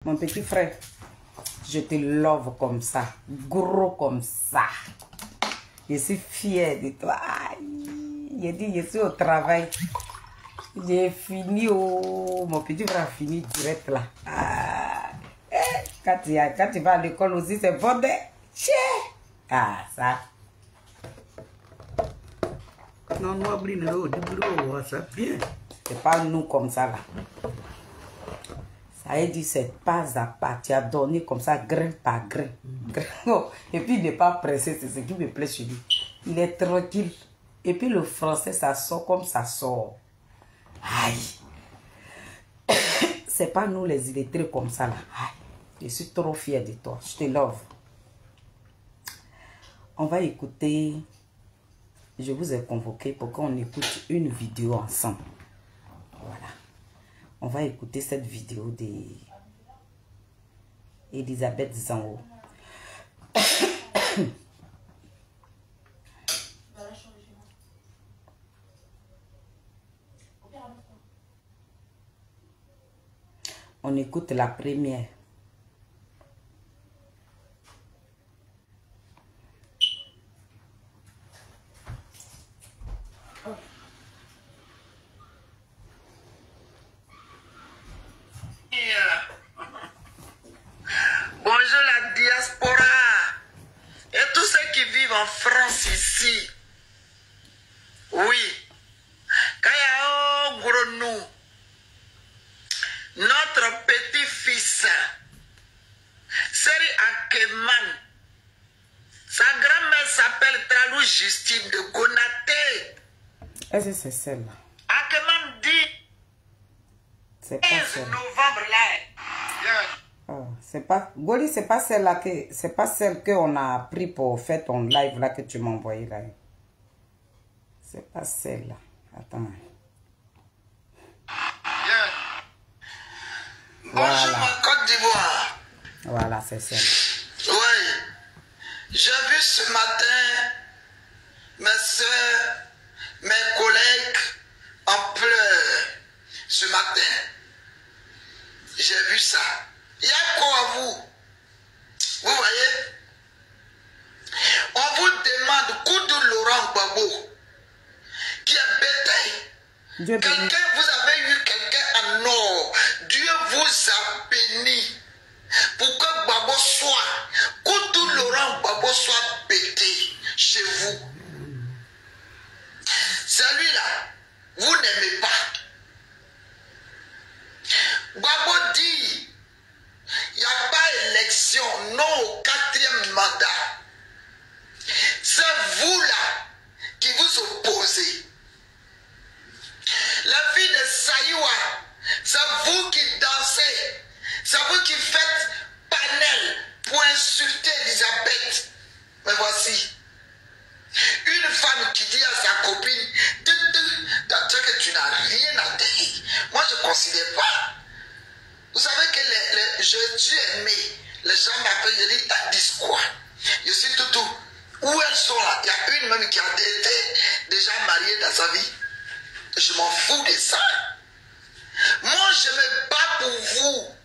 Mon petit frère, je te love comme ça, gros comme ça. Je suis fière de toi. J'ai dit, je suis au travail. J'ai fini, mon petit frère a fini direct là. Quand tu vas à l'école aussi, c'est bon. Ah, ça. Non, nous avons ça bien. C'est pas nous comme ça là. Ça a dit, c'est pas à pas. Tu as donné comme ça, grain par grain. Et puis, il n'est pas pressé, c'est ce qui me plaît chez lui. Il est tranquille. Et puis, le français, ça sort comme ça sort. Aïe. C'est pas nous les illettrés comme ça là. Aïe. Je suis trop fière de toi. Je te love. On va écouter. Je vous ai convoqué pour qu'on écoute une vidéo ensemble. Voilà. On va écouter cette vidéo d'Elisabeth Zango. On écoute la première. Bonjour la diaspora et tous ceux qui vivent en France ici. Oui, Kaya Gourounou, notre petit-fils, Seri Akeman, sa grand-mère s'appelle Tralou Justine de Gonaté. Est-ce que c'est celle-là? Akeman dit C'est pas 15 celle-là. novembre là. Oh, c'est pas Goli, c'est pas celle-là que c'est pas celle qu'on a pris pour faire ton live là que tu m'as envoyé là. C'est pas celle-là. Attends. Bonjour ma Côte d'Ivoire. Voilà, c'est celle. Oui, j'ai vu ce matin mes soeurs, mes collègues en pleurs ce matin. J'ai vu ça. Il y a quoi à vous? Vous voyez? On vous demande Koudou Laurent Gbagbo, qui est bétail. Quelqu'un, vous avez eu quelqu'un en or. Dieu vous a béni pour que Gbagbo soit, Koudou Laurent Gbagbo soit bété chez vous. Celui-là, vous n'aimez pas. Gbagbo dit, il n'y a pas élection, non au 4e mandat. C'est vous là qui vous opposez. La fille de Saïwa, c'est vous qui dansez. C'est vous qui faites panel pour insulter Elisabeth. Mais voici, une femme qui dit à sa copine, que tu n'as rien à dire. Moi, je ne considère pas. Vous savez que je suis aimé. Les gens m'appellent, je dis, t'as dit quoi? Je suis toutou. Où elles sont là? Il y a une même qui a été déjà mariée dans sa vie. Je m'en fous de ça. Moi, je me bats pour vous.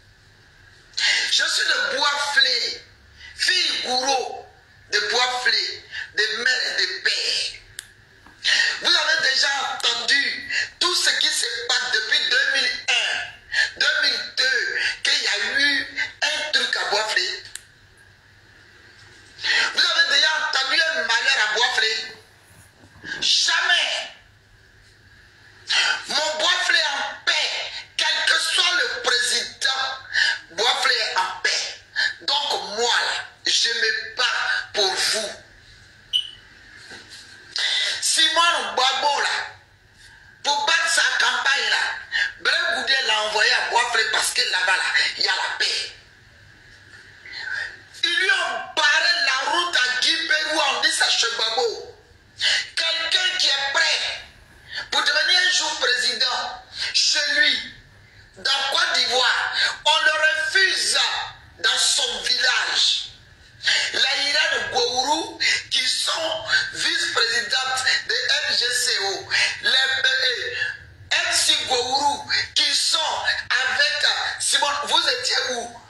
Je suis de Bois-Flé, fille gourou de Bois-Flé, de mère et de père. Vous avez déjà entendu tout ce qui se passe depuis 2001, 2002, qu'il y a eu un truc à Bois-Flé. Vous avez déjà entendu un malheur à Bois-Flé? Jamais. Mon Bois-Flé est en paix. Quel que soit le président, Bois-Flé est en paix. Donc moi, je me bats pour vous. Simone Gbagbo là, pour battre sa campagne là, Bré Goudé l'a envoyé à Bois-Flé parce que là-bas là, il y a la paix. Ils lui ont barré la route à Guibérou, on dit ça chez Gbagbo. Quelqu'un qui est prêt pour devenir un jour président chez lui, dans Côte d'Ivoire, on le refuse dans son village. La Irène Gourou, qui sont vice-présidentes de MGCO, les MC Gourou, qui sont avec Simone, vous étiez où?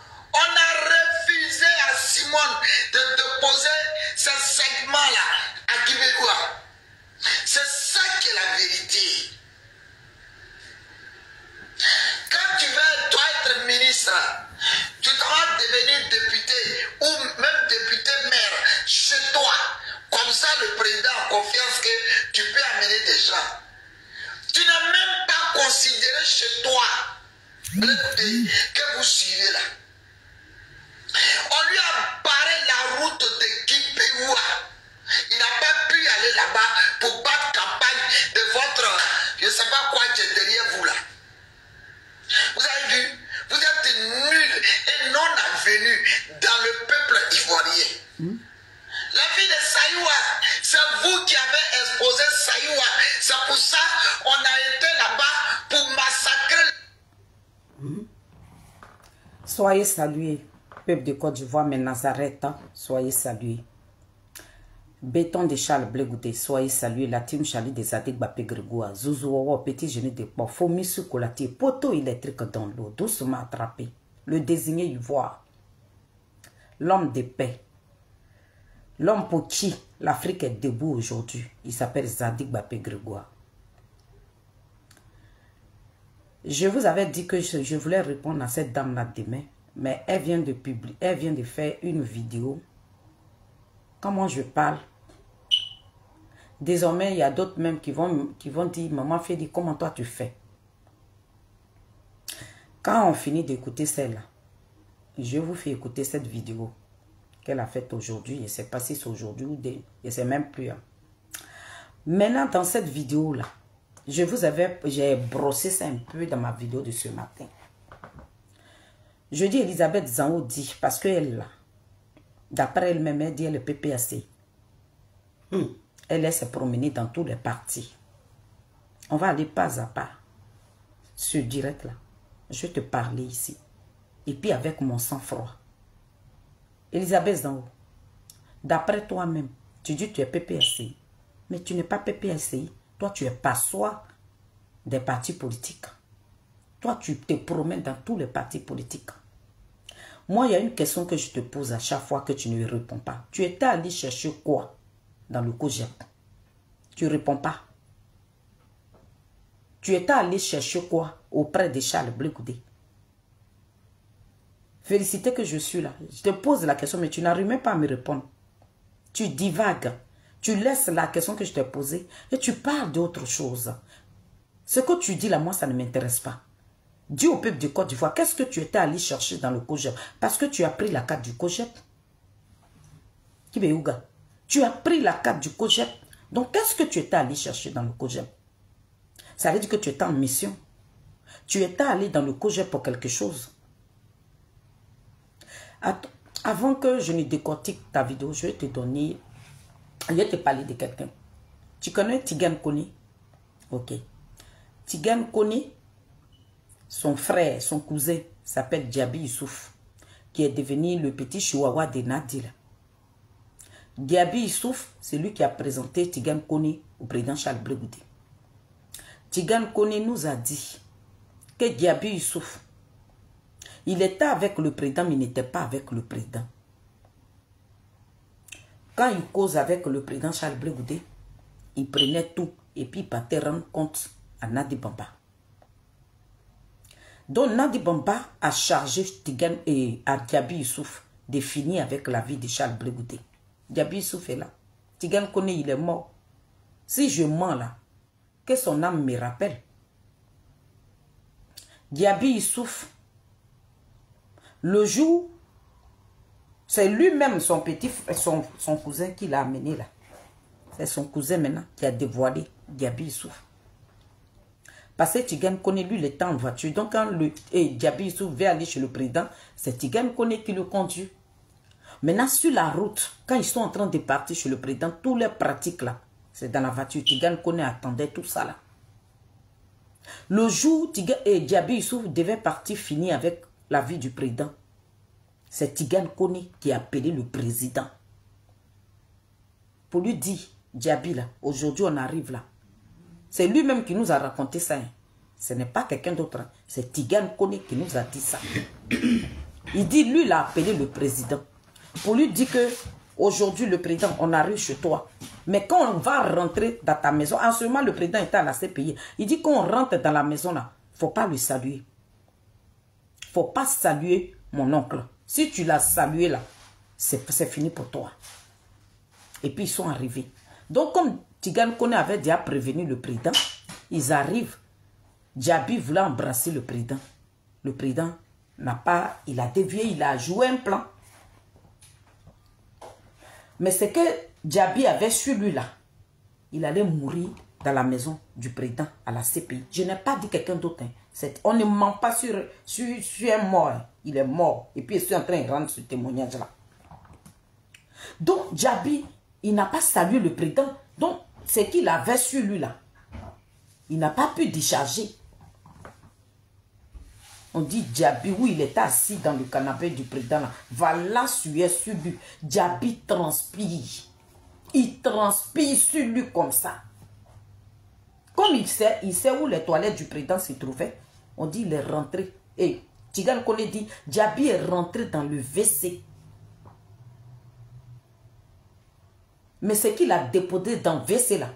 là. On lui a barré la route de Kipewa. Il n'a pas pu aller là-bas pour battre campagne de votre, je ne sais pas quoi qui est derrière vous là. Vous avez vu, vous êtes nuls et non avenus dans le peuple ivoirien. La fille de Saïwa, c'est vous qui avez exposé Saïwa. C'est pour ça qu'on a été là-bas pour massacrer. Soyez salués, peuple de Côte d'Ivoire, mais Nazareth, soyez salués. Béton de Charles Blégouté, soyez salués. La team Charlie des Adik Bapé Grégoire, Zouzouawa, petit génie de port, Fomi Soukolati, poteau électrique dans l'eau, doucement attrapé. Le désigné ivoire, l'homme de paix. L'homme pour qui l'Afrique est debout aujourd'hui, il s'appelle Zadik Bapé Grégoire. Je vous avais dit que je voulais répondre à cette dame-là demain, mais elle vient de faire une vidéo. Comment je parle? Désormais, il y a d'autres même qui vont dire, maman Fédi, comment toi tu fais? Quand on finit d'écouter celle-là, je vous fais écouter cette vidéo qu'elle a faite aujourd'hui. Je ne sais pas si c'est aujourd'hui ou je ne sais même plus. Hein. Maintenant, dans cette vidéo-là, j'ai brossé ça un peu dans ma vidéo de ce matin. Je dis Elisabeth Zango dit, parce qu'elle, d'après elle-même, elle dit, elle est PPAC. Elle laisse se promener dans tous les partis. On va aller pas à pas. Ce direct-là, je vais te parler ici. Et puis avec mon sang-froid. Elisabeth Zango, d'après toi-même, tu dis que tu es PPAC. Mais tu n'es pas PPAC. Toi, tu es passoire des partis politiques. Toi, tu te promènes dans tous les partis politiques. Moi, il y a une question que je te pose à chaque fois que tu ne réponds pas. Tu étais allé chercher quoi dans le COJEP? Tu ne réponds pas. Tu étais allé chercher quoi auprès de Charles Blégouté? Félicité que je suis là. Je te pose la question, mais tu n'arrives même pas à me répondre. Tu divagues. Tu laisses la question que je t'ai posée et tu parles d'autre chose. Ce que tu dis là, moi, ça ne m'intéresse pas. Dis au peuple du Côte d'Ivoire, qu'est-ce que tu étais allé chercher dans le COJEP? Parce que tu as pris la carte du COJEP. Kibéouga, tu as pris la carte du COJEP. Donc, qu'est-ce que tu étais allé chercher dans le COJEP? Ça veut dire que tu étais en mission. Tu étais allé dans le COJEP pour quelque chose. Avant que je ne décortique ta vidéo, je vais te donner... Je vais te parler de quelqu'un. Tu connais Tigane Kone? Ok. Tigane Kone, son frère, son cousin, s'appelle Diaby Youssouf, qui est devenu le petit chihuahua de Nadil. Diaby Youssouf, c'est lui qui a présenté Tigane Kone au président Charles Blégouté. Tigane Kone nous a dit que Diaby Youssouf, il était avec le président, mais il n'était pas avec le président. Quand il cause avec le président Charles Blégouté, il prenait tout et puis il partait rendre compte à Nadi Bamba. Donc Nadi Bamba a chargé Tigane et à Diaby Youssouf de finir avec la vie de Charles Blégouté. Diaby Youssouf est là. Tigane Kone, il est mort. Si je mens là, que son âme me rappelle. Diaby Youssouf, le jour, c'est lui-même son petit, son cousin qui l'a amené là. C'est son cousin maintenant qui a dévoilé Diaby Youssouf. Parce que Tigane Kone, lui, il était en voiture. Donc quand Diaby Youssouf veut aller chez le président, c'est Tigane Kone qui le conduit. Maintenant, sur la route, quand ils sont en train de partir chez le président, tous les pratiques là, c'est dans la voiture. Tigane Kone attendait tout ça là. Le jour où Diaby Youssouf devait partir finir avec la vie du président, c'est Tigane Kone qui a appelé le président pour lui dire, Diaby là, aujourd'hui on arrive là. C'est lui-même qui nous a raconté ça. Hein. Ce n'est pas quelqu'un d'autre. Hein. C'est Tigane Kone qui nous a dit ça. Il dit, lui, il a appelé le président pour lui dire que aujourd'hui le président, on arrive chez toi. Mais quand on va rentrer dans ta maison, en ce moment le président était à la CPI. Il dit qu'on rentre dans la maison là, il ne faut pas le saluer. Il ne faut pas saluer mon oncle. Si tu l'as salué là, c'est fini pour toi. Et puis ils sont arrivés. Donc comme Tigane Kone avait déjà prévenu le président, ils arrivent. Diaby voulait embrasser le président. Le président n'a pas, il a dévié, il a joué un plan. Mais c'est que Djabi avait su lui là, il allait mourir dans la maison du président à la CPI. Je n'ai pas dit quelqu'un d'autre. Hein. On ne ment pas sur un mort. Hein. Il est mort. Et puis je suis en train de rendre ce témoignage-là. Donc Djabi, il n'a pas salué le président. Donc c'est qu'il avait sur lui là. Il n'a pas pu décharger. On dit Djabi, oui, il était assis dans le canapé du président là. Voilà, suer sur lui. Djabi transpire. Il transpire sur lui comme ça. Comme il sait où les toilettes du président se trouvaient, on dit il est rentré. Et Tigane Kone dit, Djabi est rentré dans le WC. Mais ce qu'il a déposé dans le WC là,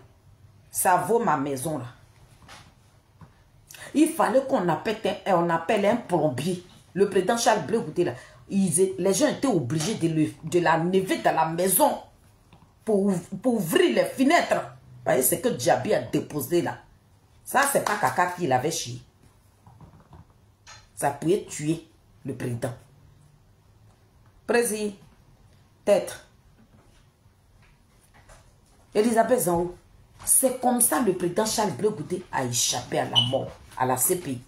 ça vaut ma maison là. Il fallait qu'on appelle un plombier. Le président Charles Blé Goudé là, les gens étaient obligés de la lever dans la maison pour ouvrir les fenêtres. Vous voyez ce que Djabi a déposé là. Ça, c'est pas caca qu'il avait chié. Ça pouvait tuer le président. Président, tête. Elisabeth Zango. C'est comme ça le président Charles Blé Goudé a échappé à la mort, à la CPI.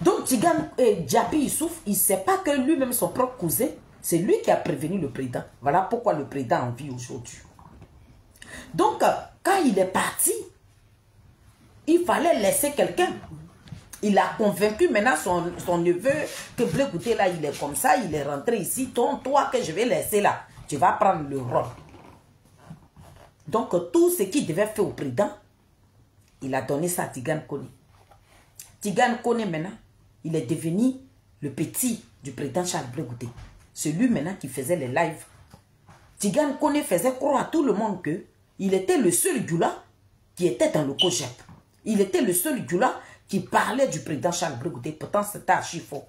Donc, Djabi, il souffre, il ne sait pas que lui-même, son propre cousin, c'est lui qui a prévenu le président. Voilà pourquoi le président en vit aujourd'hui. Donc, quand il est parti, il fallait laisser quelqu'un. Il a convaincu maintenant son neveu que Blé Goudé là, il est comme ça, il est rentré ici. Toi que je vais laisser là, tu vas prendre le rôle. Donc, tout ce qu'il devait faire au président, il a donné ça à Tigane Kone. Tigane Kone maintenant, il est devenu le petit du président Charles Blé Goudé. C'est lui maintenant qui faisait les lives. Tigane Kone faisait croire à tout le monde que il était le seul Djoula qui était dans le COJEP. Il était le seul Djoula qui parlait du président Charles Blé Goudé. Pourtant, c'était archi faux.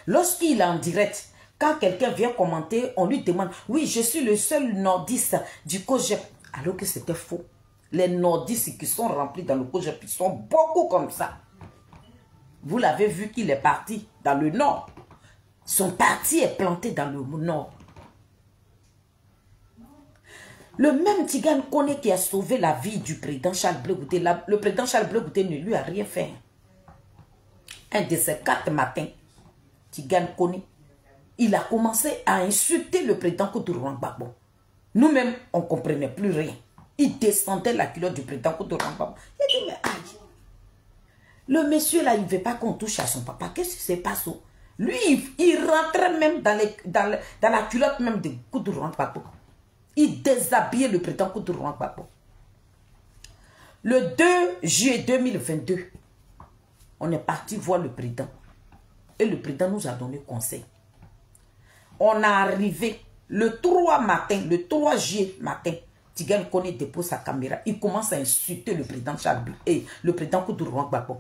Lorsqu'il est en direct, quand quelqu'un vient commenter, on lui demande, oui, je suis le seul nordiste du COJEP. Alors que c'était faux. Les nordistes qui sont remplis dans le COJEP, ils sont beaucoup comme ça. Vous l'avez vu qu'il est parti dans le nord. Son parti est planté dans le nord. Le même Tigane Kone qui a sauvé la vie du président Charles Blé Goudé, le président Charles Blé Goudé ne lui a rien fait. Un de ces 4 matins, Tigane Kone, il a commencé à insulter le président Koutourou Gbagbo. Nous-mêmes, on ne comprenait plus rien. Il descendait la culotte du président Koutourou Gbagbo. Il dit, mais aïe, le monsieur là, il ne veut pas qu'on touche à son papa. Qu'est-ce qui se passe? Lui, il rentrait même dans la culotte même de Koutourou Gbagbo. Il déshabillait le président Koutourou Gbagbo. Le 2 juillet 2022, on est parti voir le président. Et le président nous a donné conseil. On est arrivé le 3 matin, le 3 juillet matin. Tigane Kone dépose sa caméra. Il commence à insulter le président Charles Blé et le président Koutourou Gbagbo.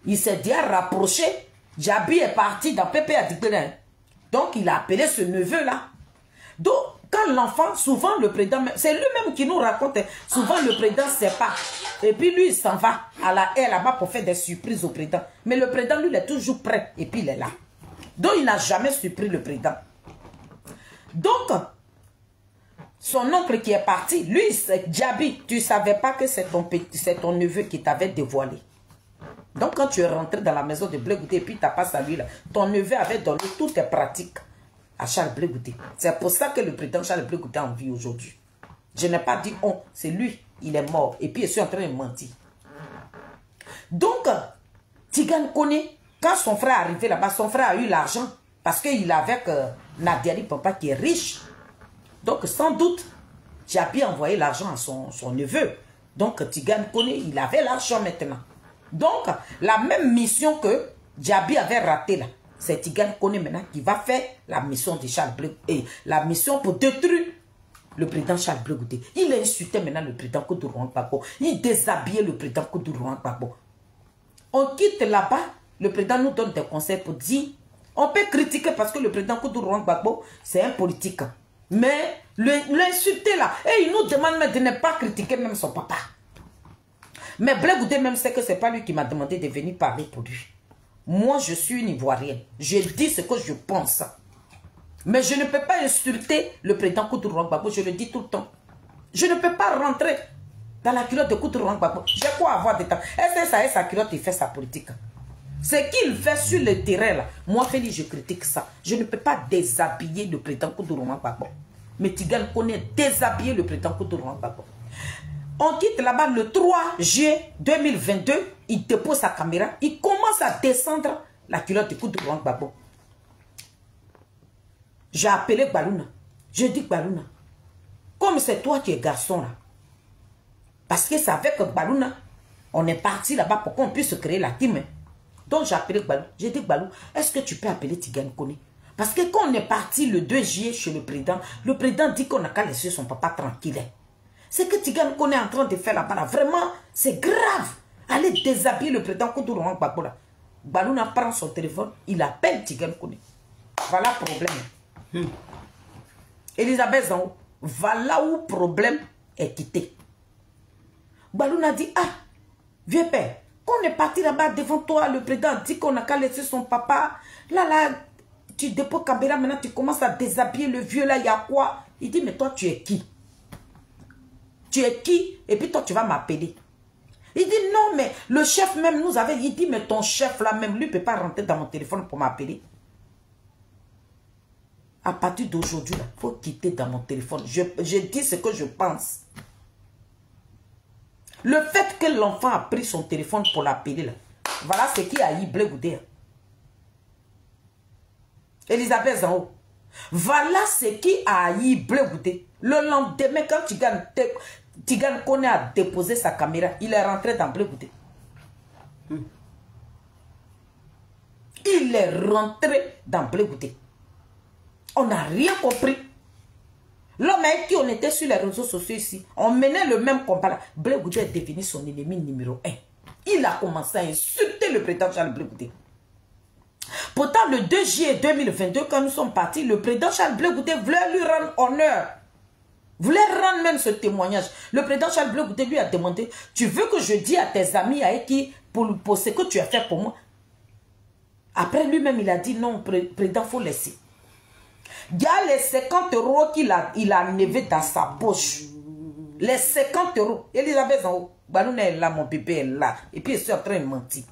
Il s'est déjà rapproché. Djabi est parti dans Pépé Adigbenin. Donc il a appelé ce neveu-là. Donc quand l'enfant, souvent le président, c'est lui-même qui nous raconte, souvent le président ne sait pas. Et puis lui, il s'en va à la haie là-bas pour faire des surprises au président. Mais le président, lui, il est toujours prêt. Et puis il est là. Donc il n'a jamais surpris le président. Donc, son oncle qui est parti, lui, c'est Djabi. Tu ne savais pas que c'est ton neveu qui t'avait dévoilé. Donc quand tu es rentré dans la maison de Blé Goudé et puis tu n'as pas salué là, ton neveu avait donné toutes tes pratiques à Charles Blé Goudé. C'est pour ça que le président Charles Blé Goudé en vit aujourd'hui. Je n'ai pas dit on, c'est lui, il est mort. Et puis je suis en train de mentir. Donc, Tigane Kone, quand son frère est arrivé là-bas, son frère a eu l'argent parce qu'il est avec Nadiali Papa qui est riche. Donc, sans doute, Djabi a envoyé l'argent à son neveu. Donc, Tigane Kone, il avait l'argent maintenant. Donc, la même mission que Djabi avait ratée là, c'est Tigane Kone maintenant qui va faire la mission de Charles Blé et la mission pour détruire le président Charles Blé Goudé. Il a insulté maintenant le président Koutourou Gbagbo. Il déshabillait le président Koutourou Gbagbo. On quitte là-bas, le président nous donne des conseils pour dire, on peut critiquer parce que le président Koutourou Gbagbo, c'est un politique. Mais l'insulter là, et il nous demande de ne pas critiquer même son papa. Mais Blé Goudé même sait que ce n'est pas lui qui m'a demandé de venir parler pour lui. Moi, je suis une Ivoirienne. Je dis ce que je pense. Mais je ne peux pas insulter le président Koutourou Gbagbo. Je le dis tout le temps. Je ne peux pas rentrer dans la culotte de Koutourou Gbagbo. J'ai quoi avoir de temps? Est-ce que ça est sa culotte, il fait sa politique? Ce qu'il fait sur le terrain, là, moi, Félix, je critique ça. Je ne peux pas déshabiller le président Koutourou Gbagbo. Mais Tigane connaît déshabiller le président Koutourou Gbagbo. On quitte là-bas le 3 juillet 2022. Il dépose sa caméra. Il commence à descendre la culotte de Koutourou Gbagbo. J'ai appelé Gbalouna. Je dis Gbalouna, comme c'est toi qui es garçon là, parce que c'est avec Gbalouna, on est parti là-bas pour qu'on puisse créer la team. Donc j'ai appelé Gbalou. J'ai dit Gbalou, est-ce que tu peux appeler Tigane Koné? Parce que quand on est parti le 2 juillet chez le président dit qu'on n'a qu'à laisser son papa tranquille. C'est que Tigane Koné est en train de faire là-bas, là. Vraiment, c'est grave. Allez déshabiller le président Koutourou Gbagbo là. Gbalouna prend son téléphone, il appelle Tigane Koné. Voilà le problème. Elisabeth Zango, voilà où le problème est quitté. Gbalouna dit, ah, vieux père, quand on est parti là-bas devant toi, le président dit qu'on n'a qu'à laisser son papa. Là, tu déposes caméra, maintenant tu commences à déshabiller le vieux là, il y a quoi? Il dit, mais toi tu es qui? Tu es qui? Et puis toi tu vas m'appeler. Il dit, non, mais le chef même nous avait, il dit, mais ton chef là même, lui ne peut pas rentrer dans mon téléphone pour m'appeler. À partir d'aujourd'hui, il faut quitter dans mon téléphone. Je dis ce que je pense. Le fait que l'enfant a pris son téléphone pour l'appeler, là, voilà ce qui a eu Blé Goudé. Elisabeth Zango. Voilà ce qui a eu Blé Goudé. Le lendemain, quand Tigane Koné a déposé sa caméra, il est rentré dans Blé Goudé. Il est rentré dans Blé Goudé. On n'a rien compris. L'homme avec qui on était sur les réseaux sociaux ici, on menait le même combat. Blé Goudé est devenu son ennemi numéro 1. Il a commencé à insulter le président Charles Blé Goudé. Pourtant, le 2 juillet 2022, quand nous sommes partis, le président Charles Blé Goudé voulait lui rendre honneur. Voulait rendre même ce témoignage. Le président Charles Blé Goudé lui a demandé, tu veux que je dise à tes amis avec qui pour ce que tu as fait pour moi? Après lui-même, il a dit non, président, il faut laisser. Il y a les 50 € qu'il a enlevé dans sa poche. Les 50 €. Elisabeth Zango, Gbalouna est là, mon bébé est là. Et puis, il est en train de mentir.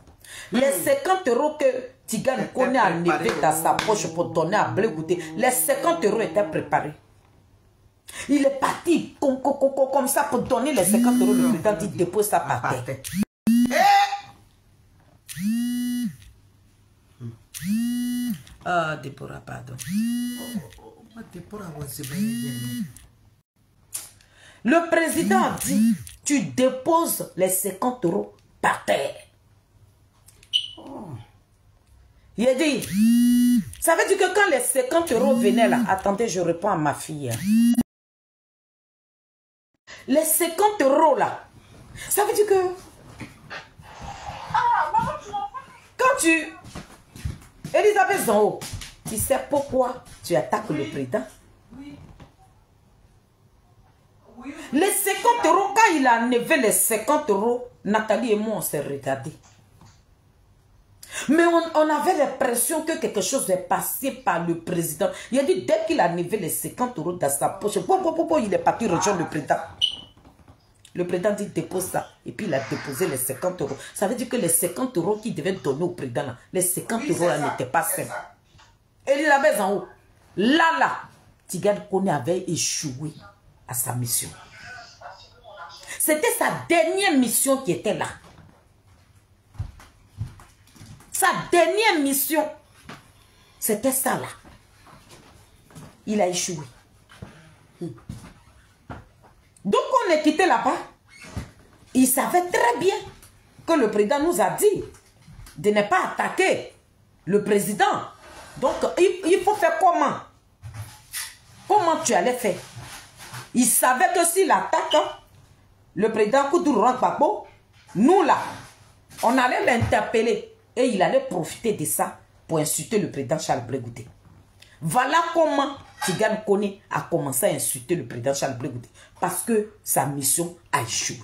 Les 50 € que Tigane Koné a enlevé dans sa poche pour donner à Blé Goudé, les 50 € étaient préparés. Il est parti comme ça pour donner les 50 €. Le président dit dépose ça par terre. Ah, Déborah, pardon. Le président dit, tu déposes les 50 € par terre. Il a dit, ça veut dire que quand les 50 € venaient là, attendez, je réponds à ma fille. Les 50 € là, ça veut dire que quand tu... Elisabeth Zango, tu sais pourquoi tu attaques le président? Oui. Les 50 €, quand il a enlevé les 50 €, Nathalie et moi, on s'est regardés. Mais on avait l'impression que quelque chose est passé par le président. Il a dit, dès qu'il a enlevé les 50 € dans sa poche, il est parti rejoindre le président. Le président dit, dépose ça. Et puis, il a déposé les 50 €. Ça veut dire que les 50 € qu'il devait donner au président, là, les 50 € là n'étaient pas simples. Elisabeth Zango, là, Tigane Koné avait échoué à sa mission. C'était sa dernière mission qui était là. Sa dernière mission, c'était ça là. Il a échoué. Donc on est quitté là-bas. Il savait très bien que le président nous a dit de ne pas attaquer le président. Donc il faut faire comment? Comment tu allais faire? Il savait que s'il attaque le président Koutourou Gbagbo, nous là, on allait l'interpeller. Et il allait profiter de ça pour insulter le président Charles Blé Goudé. Voilà comment Tigane Koné a commencé à insulter le président Charles Blé Goudé. Parce que sa mission a échoué.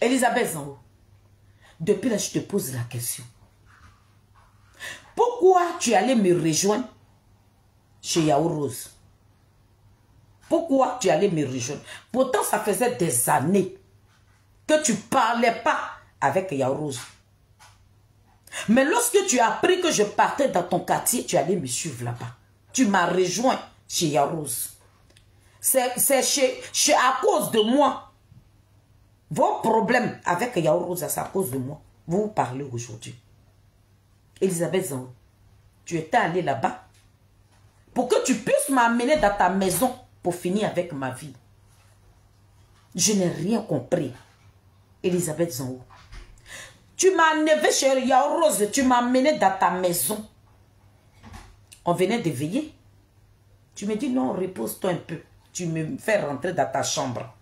Elisabeth Zango, depuis là, je te pose la question. Pourquoi tu allais me rejoindre chez Yao Rose? Pourquoi tu allais me rejoindre? Pourtant, ça faisait des années que tu ne parlais pas avec Yao Rose. Mais lorsque tu as appris que je partais dans ton quartier, tu allais me suivre là-bas. Tu m'as rejoint chez Yao Rose. C'est à cause de moi. Vos problèmes avec Yao Rose, c'est à cause de moi. Vous parlez aujourd'hui. Elisabeth Zango, tu étais allée là-bas pour que tu puisses m'amener dans ta maison pour finir avec ma vie. Je n'ai rien compris. Elisabeth Zango, tu m'as enlevé chez Yao Rose, tu m'as amené dans ta maison. On venait de veiller. Tu me dis non, repose-toi un peu. Tu me fais rentrer dans ta chambre.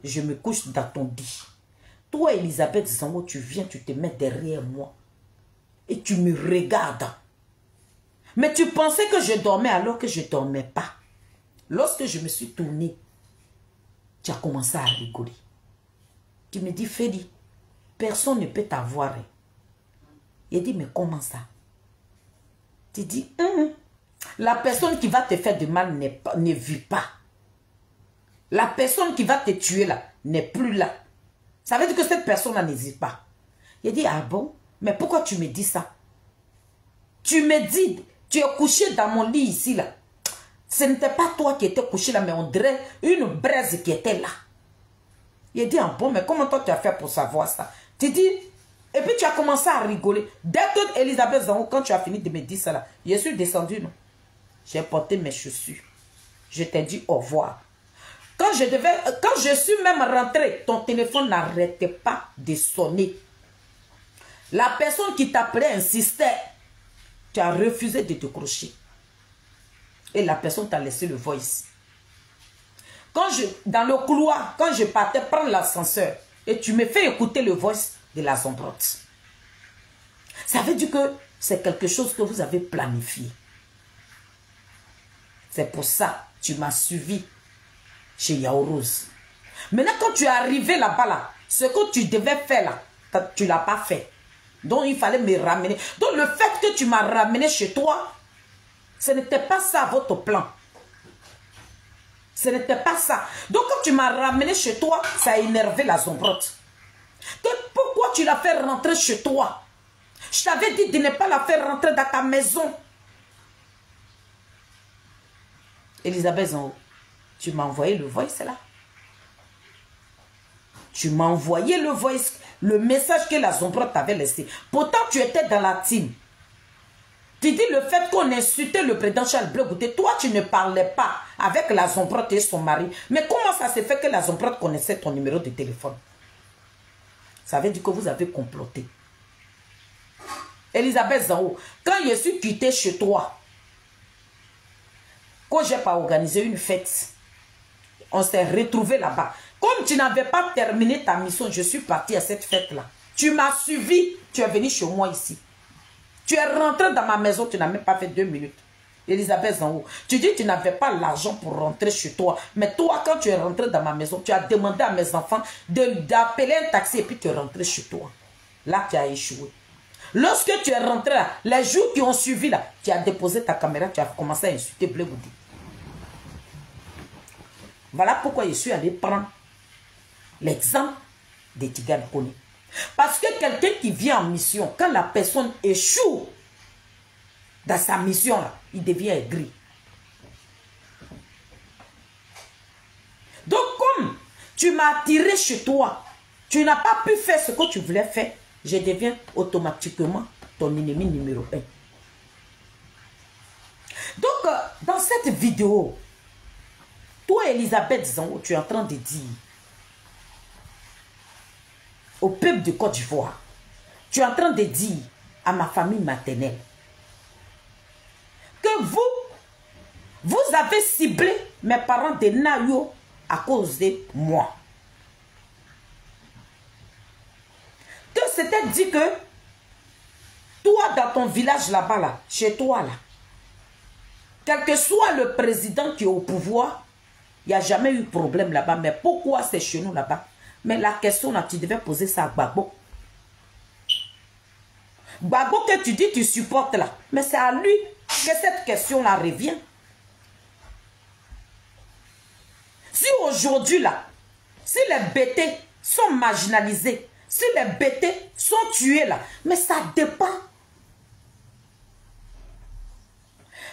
Je me couche dans ton lit. Toi, Elisabeth Zango, tu viens, tu te mets derrière moi. Et tu me regardes. Mais tu pensais que je dormais alors que je ne dormais pas. Lorsque je me suis tournée, tu as commencé à rigoler. Tu me dis, Feli, personne ne peut t'avoir. Il dit, mais comment ça? Tu dis, la personne qui va te faire du mal ne vit pas. La personne qui va te tuer là n'est plus là. Ça veut dire que cette personne n'hésite pas. Il dit, ah bon? Mais pourquoi tu me dis ça? Tu me dis, tu es couché dans mon lit ici là. Ce n'était pas toi qui étais couché là, mais on dirait une braise qui était là. Il dit, ah bon, mais comment toi tu as fait pour savoir ça? Tu dis, et puis tu as commencé à rigoler. Dès que Elisabeth Zango, quand tu as fini de me dire ça là, je suis descendu, non? J'ai porté mes chaussures. Je t'ai dit au revoir. Quand je suis même rentré, ton téléphone n'arrêtait pas de sonner. La personne qui t'appelait insistait. Tu as refusé de te crocher. Et la personne t'a laissé le voice. Dans le couloir, quand je partais prendre l'ascenseur, et tu me fais écouter le voice de la Zombrotte. Ça veut dire que c'est quelque chose que vous avez planifié. C'est pour ça que tu m'as suivi chez Yao Rose. Maintenant, quand tu es arrivé là-bas, là, ce que tu devais faire là, tu ne l'as pas fait. Donc, il fallait me ramener. Donc, le fait que tu m'as ramené chez toi, ce n'était pas ça votre plan. Ce n'était pas ça. Donc, quand tu m'as ramené chez toi, ça a énervé la Zombrotte. Donc, pourquoi tu l'as fait rentrer chez toi? Je t'avais dit de ne pas la faire rentrer dans ta maison. Elisabeth Zango, tu m'as envoyé le voice là. Tu m'as envoyé le voice, le message que la Zombrotte t'avait laissé. Pourtant, tu étais dans la team. Tu dis le fait qu'on insultait le président Charles Blé Goûté, toi, tu ne parlais pas avec la Zombrotte et son mari. Mais comment ça s'est fait que la Zombrotte connaissait ton numéro de téléphone? Ça veut dire que vous avez comploté. Elisabeth Zango, quand je suis quitté chez toi, quand je n'ai pas organisé une fête, on s'est retrouvés là-bas. Comme tu n'avais pas terminé ta mission, je suis parti à cette fête-là. Tu m'as suivi, tu es venu chez moi ici. Tu es rentré dans ma maison, tu n'as même pas fait 2 minutes. Elisabeth Zango, tu dis que tu n'avais pas l'argent pour rentrer chez toi. Mais toi, quand tu es rentré dans ma maison, tu as demandé à mes enfants d'appeler un taxi et puis tu es rentré chez toi. Là, tu as échoué. Lorsque tu es rentré là, les jours qui ont suivi là, tu as déposé ta caméra, tu as commencé à insulter Blé Goûté. Voilà pourquoi je suis allé prendre l'exemple de Tigane Kone. Parce que quelqu'un qui vient en mission, quand la personne échoue dans sa mission, là, il devient aigri. Donc comme tu m'as attiré chez toi, tu n'as pas pu faire ce que tu voulais faire, je deviens automatiquement ton ennemi numéro 1. Donc dans cette vidéo, toi Elisabeth Zango, tu es en train de dire au peuple de Côte d'Ivoire, tu es en train de dire à ma famille maternelle que vous avez ciblé mes parents de Nayo à cause de moi. Que c'était dit que toi dans ton village là-bas, là, chez toi là, quel que soit le président qui est au pouvoir, il n'y a jamais eu de problème là-bas. Mais pourquoi c'est chez nous là-bas? Mais la question là, tu devais poser ça à Gbagbo. Gbagbo que tu dis tu supportes là. Mais c'est à lui que cette question là revient. Si aujourd'hui là, si les bêtés sont marginalisés, si les bêtés sont tués là, mais ça dépend.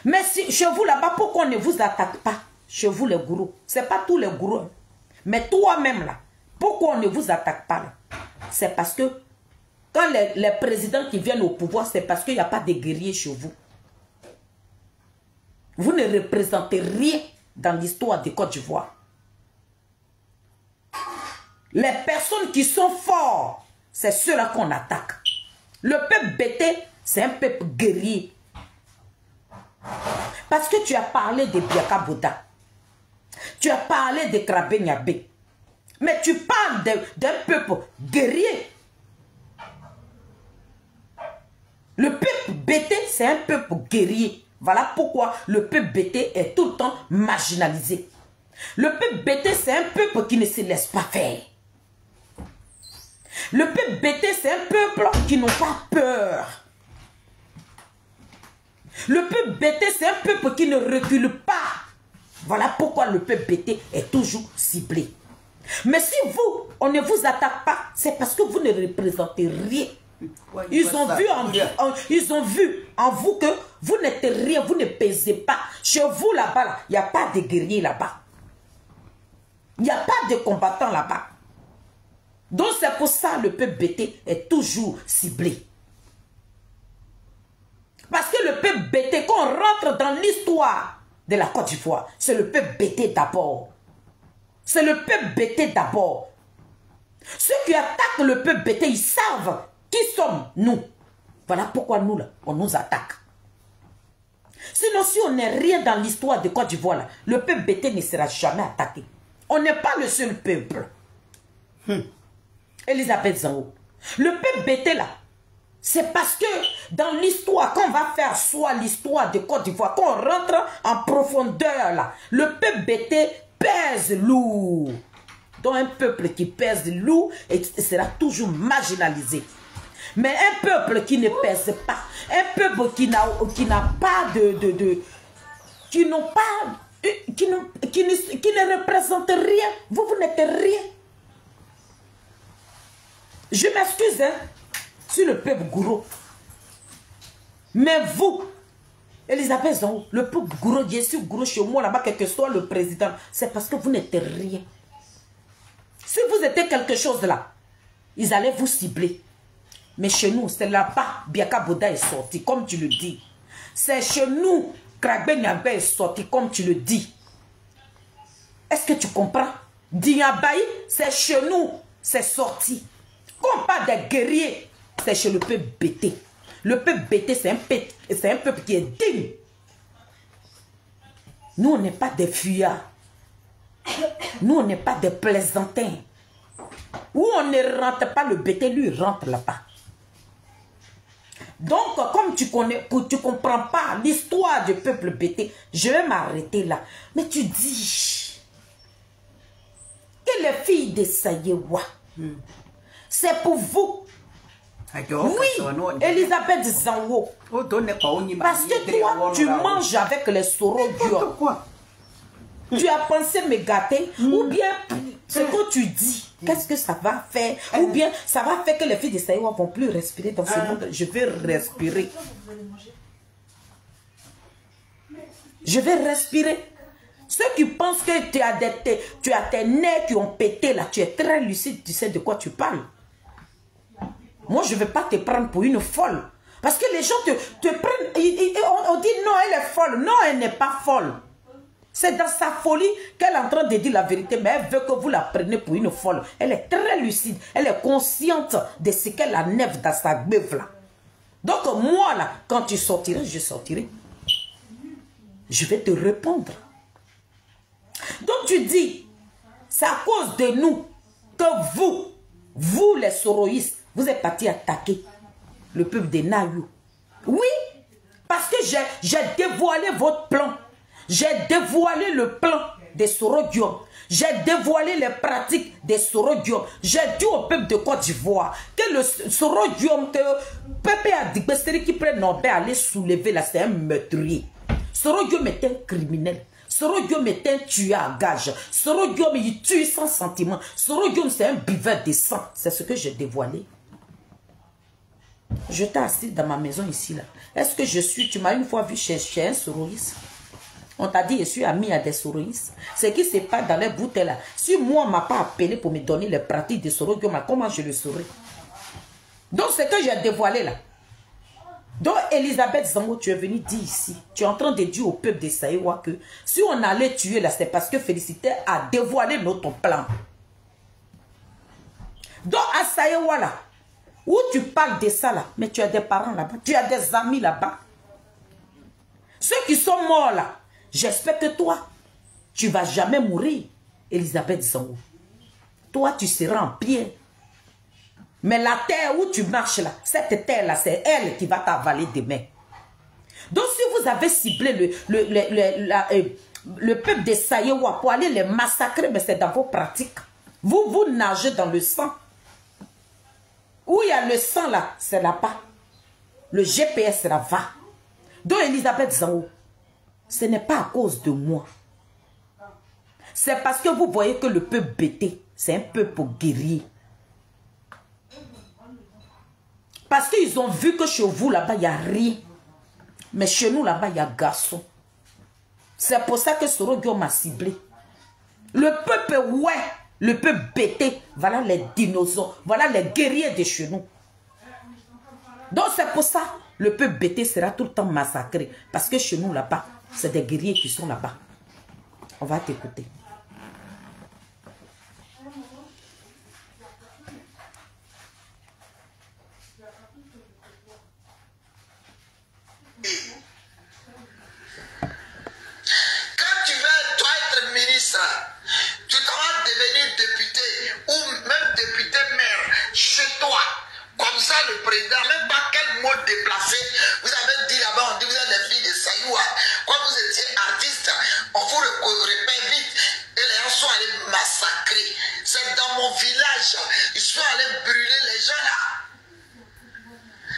Mais si, chez vous là-bas, pourquoi on ne vous attaque pas? Chez vous les gourous. Ce n'est pas tous les gourous. Hein. Mais toi-même là, pourquoi on ne vous attaque pas là? C'est parce que quand les présidents qui viennent au pouvoir, c'est parce qu'il n'y a pas de guerriers chez vous. Vous ne représentez rien dans l'histoire de Côte d'Ivoire. Les personnes qui sont fortes, c'est ceux-là qu'on attaque. Le peuple bêté, c'est un peuple guerrier. Parce que tu as parlé de Biaka Bouda. Tu as parlé de Krabé Nyabé. Mais tu parles d'un peuple guerrier. Le peuple bêté, c'est un peuple guerrier. Voilà pourquoi le peuple bêté est tout le temps marginalisé. Le peuple bêté, c'est un peuple qui ne se laisse pas faire. Le peuple bêté, c'est un peuple qui n'a pas peur. Le peuple bêté, c'est un peuple qui ne recule pas. Voilà pourquoi le peuple bêté est toujours ciblé. Mais si vous, on ne vous attaque pas, c'est parce que vous ne représentez rien. Ouais, ils ont vu en vous que vous n'êtes rien, vous ne pesez pas. Chez vous là-bas, il n'y a pas de guerriers là-bas. Il n'y a pas de combattants là-bas. Donc c'est pour ça que le peuple bêté est toujours ciblé. Parce que le peuple bêté, quand on rentre dans l'histoire de la Côte d'Ivoire, c'est le peuple bêté d'abord. C'est le peuple bêté d'abord. Ceux qui attaquent le peuple bêté, ils savent qui sommes nous. Voilà pourquoi nous, là, on nous attaque. Sinon, si on n'est rien dans l'histoire de Côte d'Ivoire, le peuple bêté ne sera jamais attaqué. On n'est pas le seul peuple. Elisabeth Zango. Le peuple bêté là, c'est parce que dans l'histoire, quand on va faire soit l'histoire de Côte d'Ivoire, quand on rentre en profondeur là, le peuple bêté pèse lourd. Donc un peuple qui pèse lourd sera toujours marginalisé. Mais un peuple qui ne pèse pas, un peuple qui n'a pas qui ne représente rien, vous n'êtes rien. Je m'excuse hein, sur le peuple gourou. Mais vous, Elisabeth Zango, le peuple gourou, je suis gourou chez moi là-bas, quel que soit le président, c'est parce que vous n'êtes rien. Si vous étiez quelque chose là, ils allaient vous cibler. Mais chez nous, c'est là-bas, Biaka Bouda est sorti, comme tu le dis. C'est chez nous, Krabé Nyabé est sorti, comme tu le dis. Est-ce que tu comprends? Diabaï, c'est chez nous, c'est sorti. Quand on parle des guerriers, c'est chez le peuple bêté. Le peuple bêté, c'est un peuple qui est digne. Nous, on n'est pas des fuyards. Nous, on n'est pas des plaisantins. Où on ne rentre pas le bêté, lui, il rentre là-bas. Donc, comme tu ne comprends pas l'histoire du peuple bêté, je vais m'arrêter là. Mais tu dis que les filles de Sayewa, c'est pour vous. Oui, Elisabeth Zango. Parce que toi, tu manges avec les sorodios. Tu as pensé me gâter, ou bien ce que tu dis, qu'est-ce que ça va faire? Ou bien ça va faire que les filles de Saïwa ne vont plus respirer dans ce monde. Je vais respirer. Je vais respirer. Ceux qui pensent que tu as tes nez qui ont pété là, tu es très lucide, tu sais de quoi tu parles. Moi, je ne vais pas te prendre pour une folle. Parce que les gens te prennent, on dit non, elle est folle. Non, elle n'est pas folle. C'est dans sa folie qu'elle est en train de dire la vérité, mais elle veut que vous la preniez pour une folle. Elle est très lucide, elle est consciente de ce qu'elle a neuf dans sa beuve là. Donc moi là, quand tu sortiras, je sortirai. Je vais te répondre. Donc tu dis, c'est à cause de nous que vous les soroïstes, vous êtes partis attaquer le peuple de Nayou. Oui, parce que j'ai dévoilé votre plan. J'ai dévoilé le plan des Sorodium. J'ai dévoilé les pratiques des Sorodium. J'ai dit au peuple de Côte d'Ivoire que le Sorodium, que Pépé a dit, c'est qui prend Norbert aller soulever là, c'est un meurtrier. Sorodium est un criminel. Sorodium est un tueur à gage. Sorodium, il tue sans sentiment. Sorodium, c'est un buveur de sang. C'est ce que j'ai dévoilé. Je t'ai assis dans ma maison ici, là. Est-ce que je suis... Tu m'as une fois vu chez un soroïste. On t'a dit, je suis ami à des soroïstes. Ce qui se passe dans les bouteilles, là. Si moi, on ne m'a pas appelé pour me donner les pratiques de Sorodium, comment je le saurais? Donc, c'est que j'ai dévoilé, là. Donc, Elisabeth Zango, tu es venue dire ici. Tu es en train de dire au peuple de Saïwa que si on allait tuer, là, c'est parce que Félicité a dévoilé notre plan. Donc, à Saïwa, là, où tu parles de ça là, mais tu as des parents là-bas, tu as des amis là-bas. Ceux qui sont morts là, j'espère que toi, tu ne vas jamais mourir, Elisabeth Zango. Toi, tu seras en pied. Mais la terre où tu marches là, cette terre là, c'est elle qui va t'avaler demain. Donc si vous avez ciblé le peuple de Saïwa pour aller les massacrer, mais c'est dans vos pratiques. Vous nagez dans le sang. Où il y a le sang là, c'est là-bas. Le GPS là-bas. Donc Elisabeth Zango, ce n'est pas à cause de moi. C'est parce que vous voyez que le peuple bêté, c'est un peuple guerrier. Parce qu'ils ont vu que chez vous là-bas, il n'y a rien. Mais chez nous là-bas, il y a garçon. C'est pour ça que Sorodium m'a ciblé. Le peuple, ouais. Le peuple bêté, voilà les dinosaures, voilà les guerriers de chez nous. Donc c'est pour ça, le peuple bêté sera tout le temps massacré. Parce que chez nous là-bas, c'est des guerriers qui sont là-bas. On va t'écouter. Quand tu veux, toi, être ministre, tu dois devenir député ou même député maire chez toi. Comme ça, le président, même pas quel mot déplacé, vous avez dit là-bas, on dit vous êtes les filles de Saïwa. Quand vous étiez artiste, on vous repère vite et les gens sont allés massacrer. C'est dans mon village, ils sont allés brûler les gens là.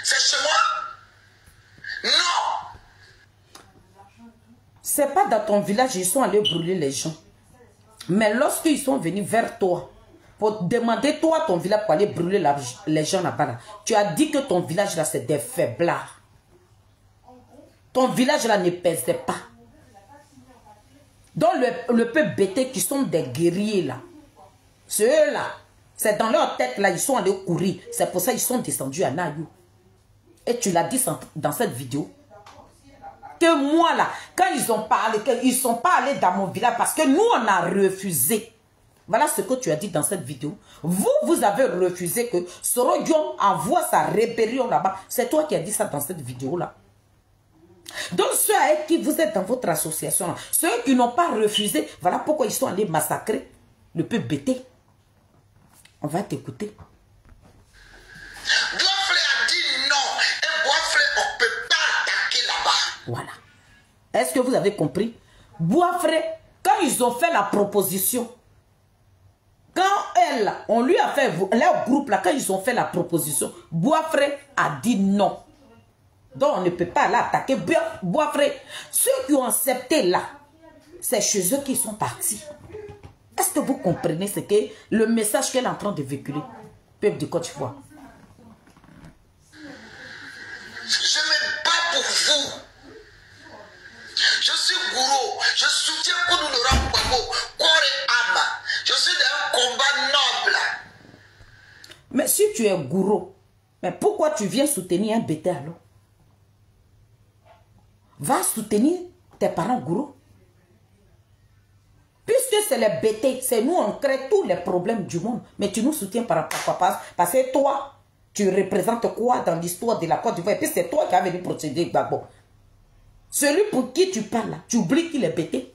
C'est chez moi? Non! C'est pas dans ton village, ils sont allés brûler les gens. Mais lorsqu'ils sont venus vers toi, pour demander toi ton village pour aller brûler les gens là-bas, là, tu as dit que ton village là c'est des faiblards. Ton village là ne pesait pas. Donc le peuple bêté qui sont des guerriers là, ceux là, c'est dans leur tête là, ils sont allés courir. C'est pour ça qu'ils sont descendus à Nayou. Et tu l'as dit dans cette vidéo. Que moi là, quand ils ont parlé, qu'ils ne sont pas allés dans mon village parce que nous on a refusé. Voilà ce que tu as dit dans cette vidéo. Vous avez refusé que Sorodium envoie sa rébellion là-bas. C'est toi qui as dit ça dans cette vidéo là. Donc ceux avec qui vous êtes dans votre association là, ceux qui n'ont pas refusé, voilà pourquoi ils sont allés massacrer le peuple bêté. On va t'écouter. Boisfré a dit non. Et Boisfré, on ne peut pas attaquer là-bas. Voilà. Est-ce que vous avez compris? Boisfré, quand ils ont fait la proposition, quand on lui a fait, leur groupe là, quand ils ont fait la proposition, Boisfré a dit non. Donc on ne peut pas l'attaquer. Boisfré, ceux qui ont accepté là, c'est chez eux qu'ils sont partis. Est-ce que vous comprenez ce que le message qu'elle est en train de véhiculer, peuple de Côte d'Ivoire? Je me bats pour vous. Je suis gourou. Je soutiens Kounou Laurent Gbagbo, corps et âme. Je suis dans un combat noble. Mais si tu es gourou, mais pourquoi tu viens soutenir un bêta alors? Va soutenir tes parents gourous. Puisque c'est les bêtés, c'est nous on crée tous les problèmes du monde. Mais tu nous soutiens par rapport à parce que toi, tu représentes quoi dans l'histoire de la Côte d'Ivoire? Et puis c'est toi qui as venu procéder Gbagbo. Celui pour qui tu parles là, tu oublies qu'il est bêté.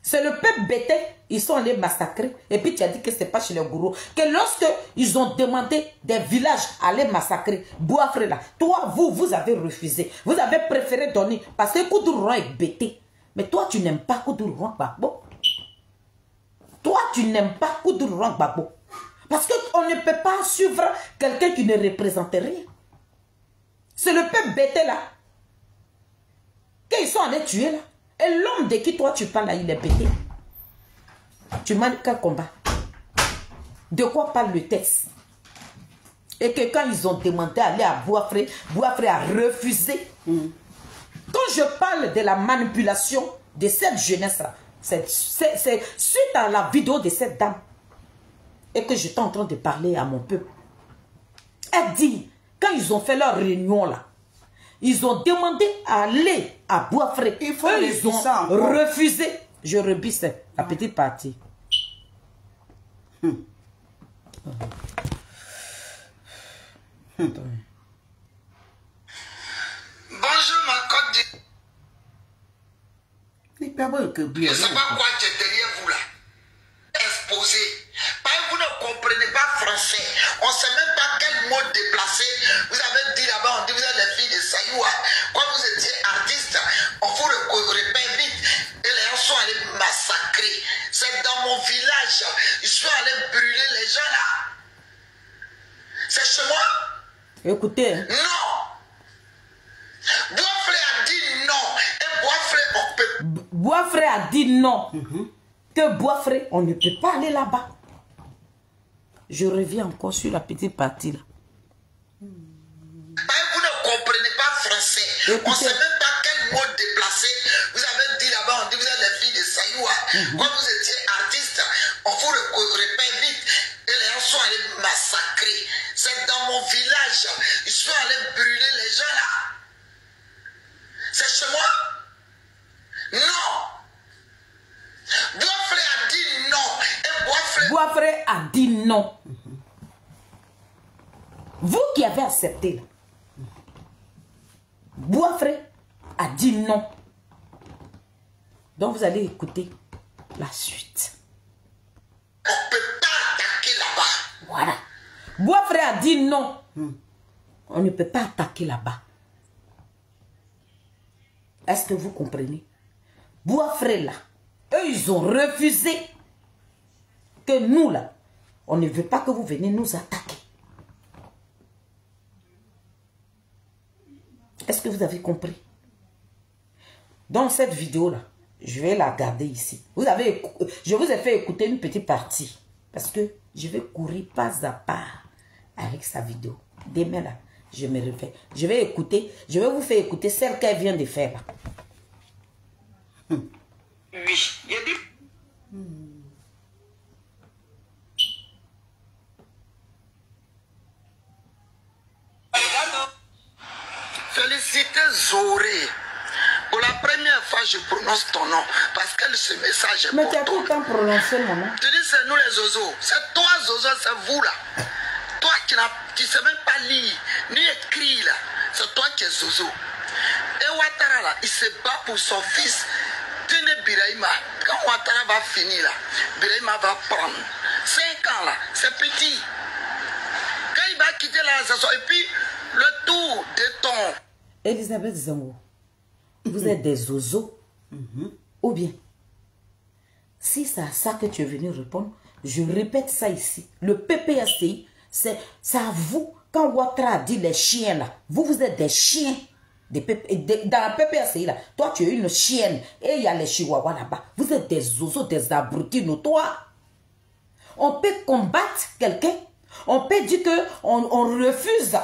C'est le peuple bêté, ils sont allés massacrer. Et puis tu as dit que ce n'est pas chez les gourous. Que lorsque ils ont demandé des villages à aller massacrer, Boisfré là, toi, vous avez refusé. Vous avez préféré donner. Parce que Koudouro est bêté. Mais toi, tu n'aimes pas Koudougou Laurent Gbagbo. Toi, tu n'aimes pas Koudougou Laurent Gbagbo. Parce qu'on ne peut pas suivre quelqu'un qui ne représente rien. C'est le peuple bêté là. Qu'ils sont allés tuer là. Et l'homme de qui toi tu parles là, il est bêté. Tu m'as dit quel combat? De quoi parle le texte? Et que quand ils ont demandé d'aller à Bouafré, Bouafré a refusé. Quand je parle de la manipulation de cette jeunesse-là, c'est suite à la vidéo de cette dame et que j'étais en train de parler à mon peuple. Elle dit, quand ils ont fait leur réunion là, ils ont demandé à aller à Bouafré. Ils ont refusé. Je rebisse la petite partie. Bonjour ma côte de... Je ne sais pas quoi tu es derrière vous là. Exposé. Parce que vous ne comprenez pas français. On ne sait même pas quel mot déplacer. Vous avez dit là-bas, on dit vous êtes les filles de Sayoua. Quand vous étiez artiste, on vous répète vite. Et les gens sont allés massacrer. C'est dans mon village. Ils sont allés brûler les gens là. C'est chez moi. Écoutez. Non. Bouafré a dit non. Et Bouafré, on peut. Bouafré a dit non. Que Bouafré, on ne peut pas aller là-bas. Je reviens encore sur la petite partie là. Vous ne comprenez pas français. Écoutez. On ne sait même pas quel mot déplacer. Vous avez dit là-bas, on dit vous êtes les filles de Sayoua. Quand vous étiez artiste, on vous répète vite. Et les gens sont allés massacrer. C'est dans mon village. Ils sont allés brûler les gens là. C'est chez moi? Non. Bouafré a dit non. Et Bouafré a dit non. Vous qui avez accepté là. Bouafré a dit non. Donc vous allez écouter la suite. on ne peut pas attaquer là-bas. Voilà. Bouafré a dit non. On ne peut pas attaquer là-bas. Est-ce que vous comprenez? Bouafré là, eux ils ont refusé que nous là, on ne veut pas que vous veniez nous attaquer. Est-ce que vous avez compris? Dans cette vidéo là, je vais la garder ici. Je vous ai fait écouter une petite partie. Parce que je vais courir pas à pas avec sa vidéo. Demain là, je me réveille. Je vais vous faire écouter celle qu'elle vient de faire là. Oui, il a dit. Félicitez Zoré. Pour la première fois, je prononce ton nom. Parce que ce message est Mais pour tu as toi. tout le temps prononcé mon nom. Tu dis c'est nous les zozos. C'est toi Zozo, c'est vous là. Toi qui ne sais même pas lire, ni écrire là. C'est toi qui es Zozo. Et Ouattara là, il se bat pour son fils. Tene Biraïma. Quand Ouattara va finir là, Biraïma va prendre. 5 ans là, c'est petit. Quand il va quitter la saison, et puis le tour de ton... Elisabeth Zango, vous êtes des zozos. Ou bien, si c'est à ça que tu es venu répondre, je répète ça ici. Le PPACI, c'est à vous. Quand Ouattara a dit les chiens là, vous êtes des chiens. Dans la PPACI là, toi tu es une chienne. Et il y a les chihuahuas là-bas. Vous êtes des zozos, des abrutis notoires. On peut combattre quelqu'un. On peut dire qu'on refuse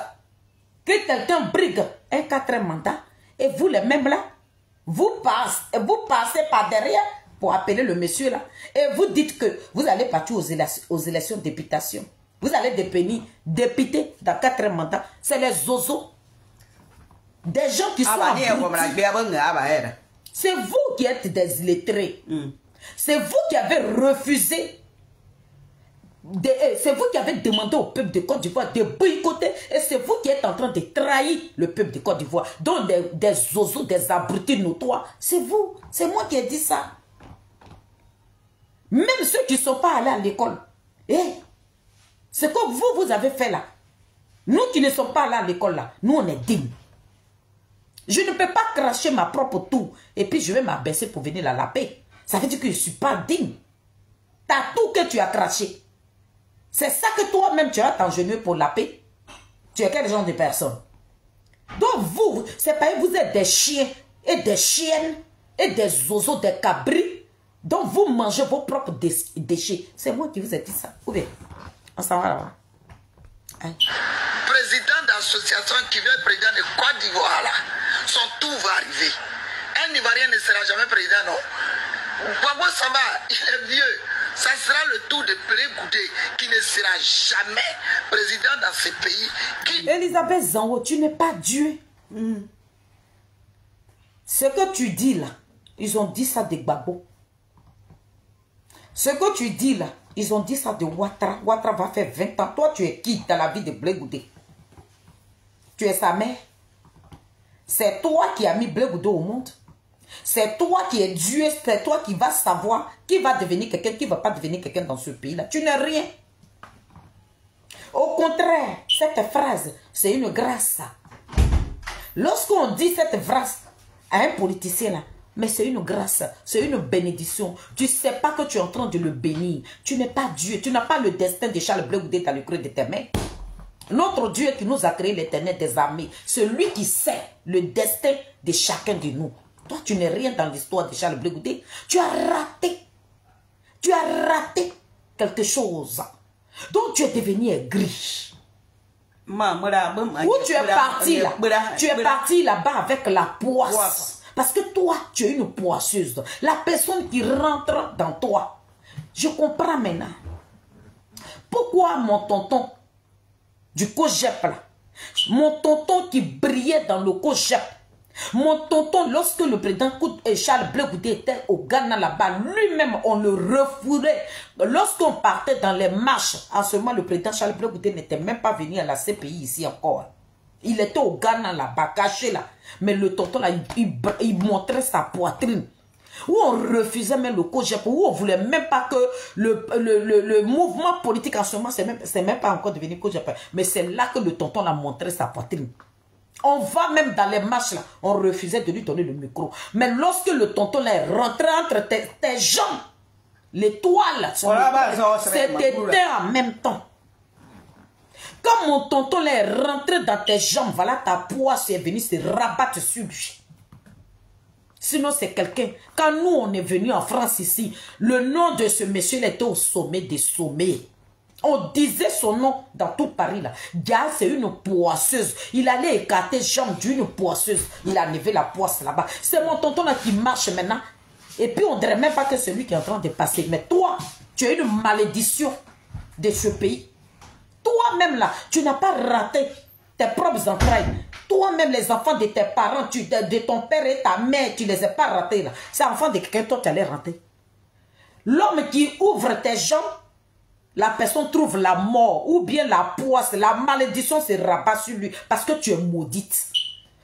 que quelqu'un brigue un 4e mandat. Et vous les mêmes là, vous passez par derrière pour appeler le monsieur là. Et vous dites que vous allez partir aux élections de députation. Vous allez devenir député dans 4e mandat. C'est les zozos. Des gens qui sont c'est vous qui êtes des illettrés. C'est vous qui avez refusé. C'est vous qui avez demandé au peuple de Côte d'Ivoire de boycotter. Et c'est vous qui êtes en train de trahir le peuple de Côte d'Ivoire. Donc des zozos, des abrutis notoires. C'est vous. C'est moi qui ai dit ça. Même ceux qui ne sont pas allés à l'école. C'est comme vous avez fait là. Nous qui ne sommes pas allés à l'école là, nous on est dignes. Je ne peux pas cracher ma propre toux et puis je vais m'abaisser pour venir la laper. Ça veut dire que je ne suis pas digne. Ta toux que tu as craché, c'est ça que toi-même tu as t'engenouiller pour laper. Tu es quel genre de personne? Donc vous, c'est pas vous êtes des chiens et des chiennes et des oiseaux, des cabris. Donc vous mangez vos propres déchets. C'est moi qui vous ai dit ça. Où est? On s'en va là-bas. Hein? Président d'association qui veut être président de Côte d'Ivoire, là, son tour va arriver. Un Ivoirien ne sera jamais président, non. Babo Samba, il est vieux. Ça sera le tour de Blé Goudé qui ne sera jamais président dans ce pays. Elisabeth Zango, tu n'es pas Dieu. Ce que tu dis là, ils ont dit ça de Gbagbo. Ce que tu dis là, ils ont dit ça de Ouattara. Ouattara va faire 20 ans. Toi, tu es qui dans la vie de Blé Goudé? Tu es sa mère. C'est toi qui as mis Blé Goudé au monde. C'est toi qui es Dieu. C'est toi qui vas savoir qui va devenir quelqu'un, qui ne va pas devenir quelqu'un dans ce pays-là. Tu n'es rien. Au contraire, cette phrase, c'est une grâce. Lorsqu'on dit cette phrase à un politicien là, mais c'est une grâce, c'est une bénédiction. Tu ne sais pas que tu es en train de le bénir. Tu n'es pas Dieu. Tu n'as pas le destin de Charles Blé Goudé dans le creux de tes mains. Notre Dieu qui nous a créé l'Éternel des armées, celui qui sait le destin de chacun de nous. Toi, tu n'es rien dans l'histoire de Charles Blé Goudé. Tu as raté. Tu as raté quelque chose. Donc, tu es devenu aigri. Où tu es parti là? Tu es parti là-bas avec la poisse. Parce que toi, tu es une poisseuse. La personne qui rentre dans toi. Je comprends maintenant. Pourquoi mon tonton du Cogep là, mon tonton qui brillait dans le Cogep, mon tonton, lorsque le président Charles Blé Goudé était au Ghana là-bas, lui-même, on le refoulait. Lorsqu'on partait dans les marches, en ce moment, le président Charles Blé Goudé n'était même pas venu à la CPI ici encore. Il était au Ghana là-bas, caché là. Mais le tonton là, il montrait sa poitrine. Où on refusait même le COGEP, où on ne voulait même pas que le mouvement politique en ce moment, c'est même pas encore devenu COGEP. Mais c'est là que le tonton a montré sa poitrine. On va même dans les marches là, on refusait de lui donner le micro. Mais lorsque le tonton là est rentré entre tes jambes, l'étoile, c'était en même temps. Quand mon tonton là est rentré dans tes jambes, voilà ta poisse est venue se rabattre sur lui. Sinon, c'est quelqu'un. Quand nous, on est venu en France ici, le nom de ce monsieur était au sommet des sommets. On disait son nom dans tout Paris là. Dia, c'est une poisseuse. Il allait écarter les jambes d'une poisseuse. Il a levé la poisse là-bas. C'est mon tonton là qui marche maintenant. Et puis, on ne dirait même pas que c'est lui qui est en train de passer. Mais toi, tu as une malédiction de ce pays. Toi-même là, tu n'as pas raté tes propres entrailles. Toi-même, les enfants de tes parents, de ton père et ta mère, tu ne les as pas ratés là. C'est enfant de quelqu'un, toi, tu allais rater. L'homme qui ouvre tes jambes, la personne trouve la mort ou bien la poisse, la malédiction se rabat sur lui parce que tu es maudite.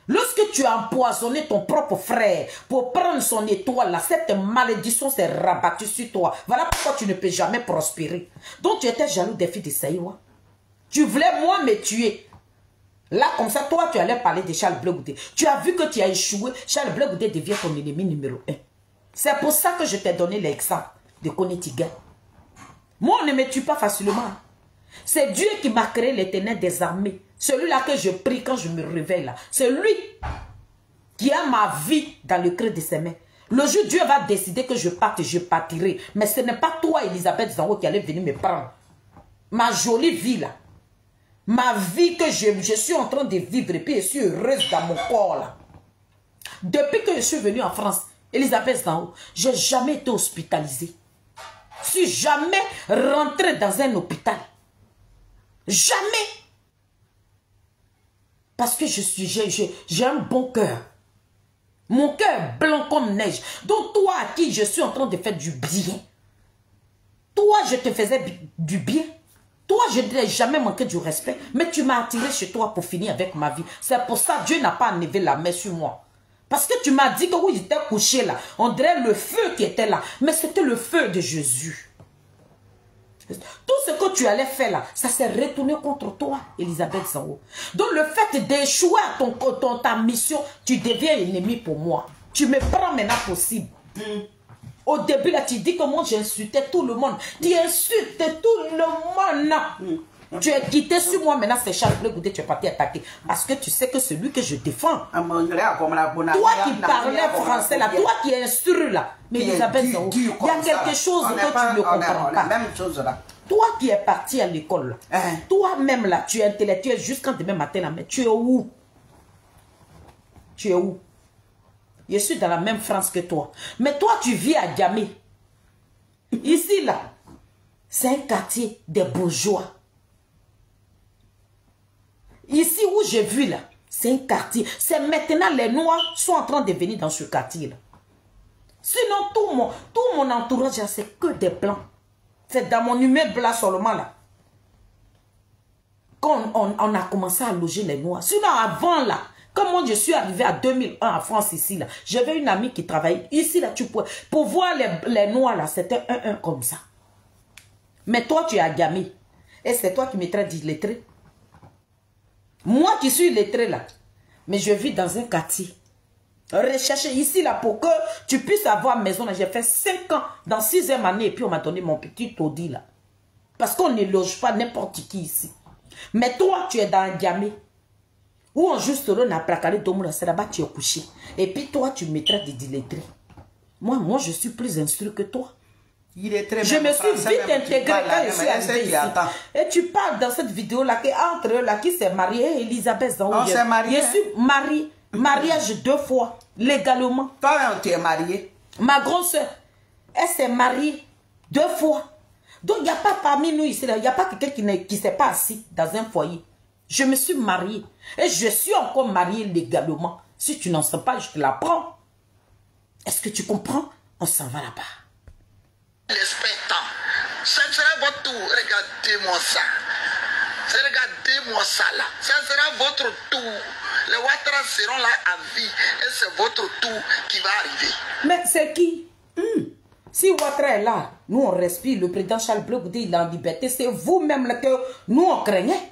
Lorsque tu as empoisonné ton propre frère pour prendre son étoile, là, cette malédiction s'est rabattue sur toi. Voilà pourquoi tu ne peux jamais prospérer. Donc tu étais jaloux des filles de Saïwa. Tu voulais moi me tuer. Là, comme ça, toi, tu allais parler de Charles Blé Goudé. Tu as vu que tu as échoué. Charles Blé Goudé devient ton ennemi numéro 1. C'est pour ça que je t'ai donné l'exemple de Konetiga. Moi, on ne me tue pas facilement. C'est Dieu qui m'a créé l'Éternel des armées. Celui-là que je prie quand je me réveille là. C'est lui qui a ma vie dans le creux de ses mains. Le jour où Dieu va décider que je parte, je partirai. Mais ce n'est pas toi, Elisabeth Zango, qui allait venir me prendre. Ma jolie vie là. Ma vie que je suis en train de vivre et puis je suis heureuse dans mon corps là. Depuis que je suis venue en France, Elisabeth Zango, je n'ai jamais été hospitalisée. Je ne suis jamais rentrée dans un hôpital. Jamais. Parce que j'ai un bon cœur. Mon cœur est blanc comme neige. Donc toi à qui je suis en train de faire du bien. Toi je te faisais du bien. Toi, je ne t'ai jamais manqué du respect, mais tu m'as attiré chez toi pour finir avec ma vie. C'est pour ça que Dieu n'a pas enlevé la main sur moi. Parce que tu m'as dit que oui, j'étais couché là. On dirait le feu qui était là. Mais c'était le feu de Jésus. Tout ce que tu allais faire là, ça s'est retourné contre toi, Elisabeth Zao. Donc le fait d'échouer à ta mission, tu deviens ennemi pour moi. Tu me prends maintenant possible. Au début là, tu dis que moi j'insultais tout le monde. Tu insultes tout le monde. Tu es quitté sur moi maintenant, c'est Charles Blé Goudé, tu es parti attaquer. Parce que tu sais que celui que je défends. Toi qui parlais français là, toi qui instruis là. Mais Elisabeth Zao, il y a quelque chose que tu ne comprends pas. Même chose là. Toi qui es parti à l'école, toi-même là, tu es intellectuel jusqu'en demain matin là, mais tu es où? Tu es où? Je suis dans la même France que toi. Mais toi, tu vis à Djamé. Ici là, c'est un quartier des bourgeois. Ici où j'ai vu là, c'est un quartier. C'est maintenant les Noirs sont en train de venir dans ce quartier là. Sinon, tout mon entourage, c'est que des blancs. C'est dans mon immeuble là seulement là. Quand on a commencé à loger les Noirs. Sinon, avant là, comme moi je suis arrivé à 2001 en France ici là, j'avais une amie qui travaillait ici là, tu pouvais. Pour voir les Noirs là, c'était un comme ça. Mais toi, tu es à Gamé. Et c'est toi qui me traites d'illettré. Moi qui suis illettré là, mais je vis dans un quartier. Rechercher ici là pour que tu puisses avoir maison. J'ai fait 5 ans dans 6e année et puis on m'a donné mon petit taudis là. Parce qu'on ne loge pas n'importe qui ici. Mais toi, tu es dans Gamé. Où on juste n'a pas calé d'homme, c'est là-bas tu es couché. Et puis toi, tu me traites d'illettré. Moi, je suis plus instruit que toi. Il est très je me suis vite intégré quand je suis arrivé ici. Et tu parles dans cette vidéo-là qu'entre eux, là, qui s'est marié, Elisabeth Zao. On s'est marié. Je suis mariée. Mariage 2 fois, légalement. Toi, tu es mariée. Ma grosse-sœur, elle s'est mariée 2 fois. Donc, il n'y a pas parmi nous ici, il n'y a pas quelqu'un qui ne s'est pas assis dans un foyer. Je me suis mariée. Et je suis encore mariée légalement. Si tu n'en sais pas, je te l'apprends. Est-ce que tu comprends? On s'en va là-bas. Respectant. Ce sera votre tour. Regardez-moi ça. Regardez-moi ça là. Ce sera votre tour. Les Ouattara seront là à vie. Et c'est votre tour qui va arriver. Mais c'est qui? Si Ouattara est là, nous on respire. Le président Charles Blé Goudé, il est en liberté. C'est vous-même que nous on craignait.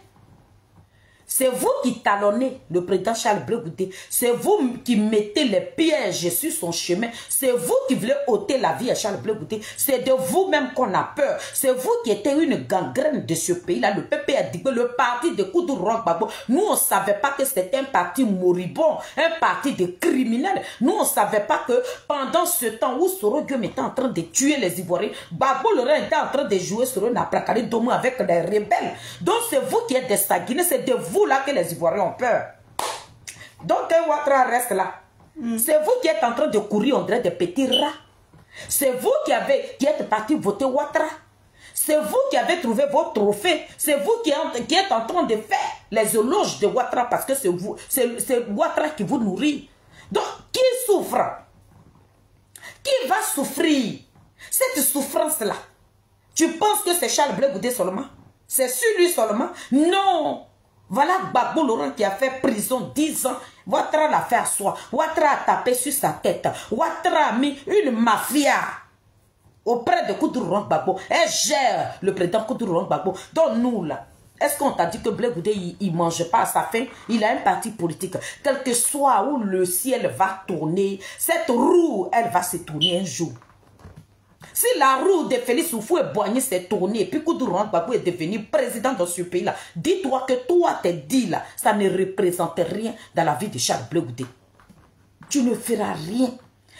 C'est vous qui talonnez le président Charles Blé Goudé. C'est vous qui mettez les pièges sur son chemin. C'est vous qui voulez ôter la vie à Charles Blé Goudé. C'est de vous-même qu'on a peur. C'est vous qui êtes une gangrène de ce pays-là. Le PP a dit que le parti de Koudou Rogbagbo, nous on ne savait pas que c'était un parti moribond, un parti de criminels. Nous on ne savait pas que pendant ce temps où Soro Guillaume était en train de tuer les Ivoiriens, Gbagbo Laurent était en train de jouer sur un Naprakali Domo avec les rebelles. Donc c'est vous qui êtes des sanguinés, c'est de vous là que les Ivoiriens ont peur. Donc Ouattara reste là. C'est vous qui êtes en train de courir, on dirait des petits rats. C'est vous qui êtes parti voter Ouattara. C'est vous qui avez trouvé vos trophées. C'est vous qui êtes en train de faire les éloges de Ouattara parce que c'est vous, c'est Ouattara qui vous nourrit. Donc qui souffre? Qui va souffrir? Cette souffrance-là, tu penses que c'est Charles Blé Goudé seulement? C'est sur lui seulement? Non! Voilà Gbagbo Laurent qui a fait prison 10 ans. Ouattara l'a fait à soi. Ouattara a tapé sur sa tête. Ouattara a mis une mafia auprès de Koudou Gbagbo. Elle gère le président Koudou Gbagbo. Donc nous là, est-ce qu'on t'a dit que Blé Goudé il ne mange pas à sa faim? Il a un parti politique. Quel que soit où le ciel va tourner, cette roue, elle va se tourner un jour. Si la roue de Félix Houphouët-Boigny s'est tournée et puis Koudou Gbagbo est devenu président dans ce pays-là, dis-toi que toi, tes dit là, ça ne représente rien dans la vie de Charles Blé Goudé. Tu ne feras rien.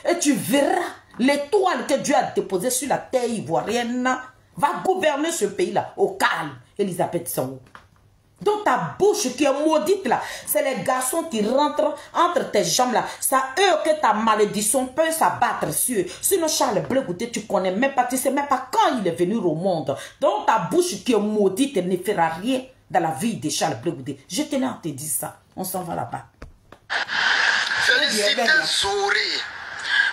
Et tu verras l'étoile que Dieu a déposée sur la terre ivoirienne va gouverner ce pays-là au calme. Elisabeth Zao. Donc ta bouche qui est maudite là, c'est les garçons qui rentrent entre tes jambes là. Ça eux que ta malédiction peut s'abattre sur eux. Sinon Charles Blé Goudé, tu connais même pas, tu sais même pas quand il est venu au monde. Donc ta bouche qui est maudite ne fera rien dans la vie de Charles Blé Goudé. Je tenais à te dire ça. On s'en va là-bas. Félicité Zoré.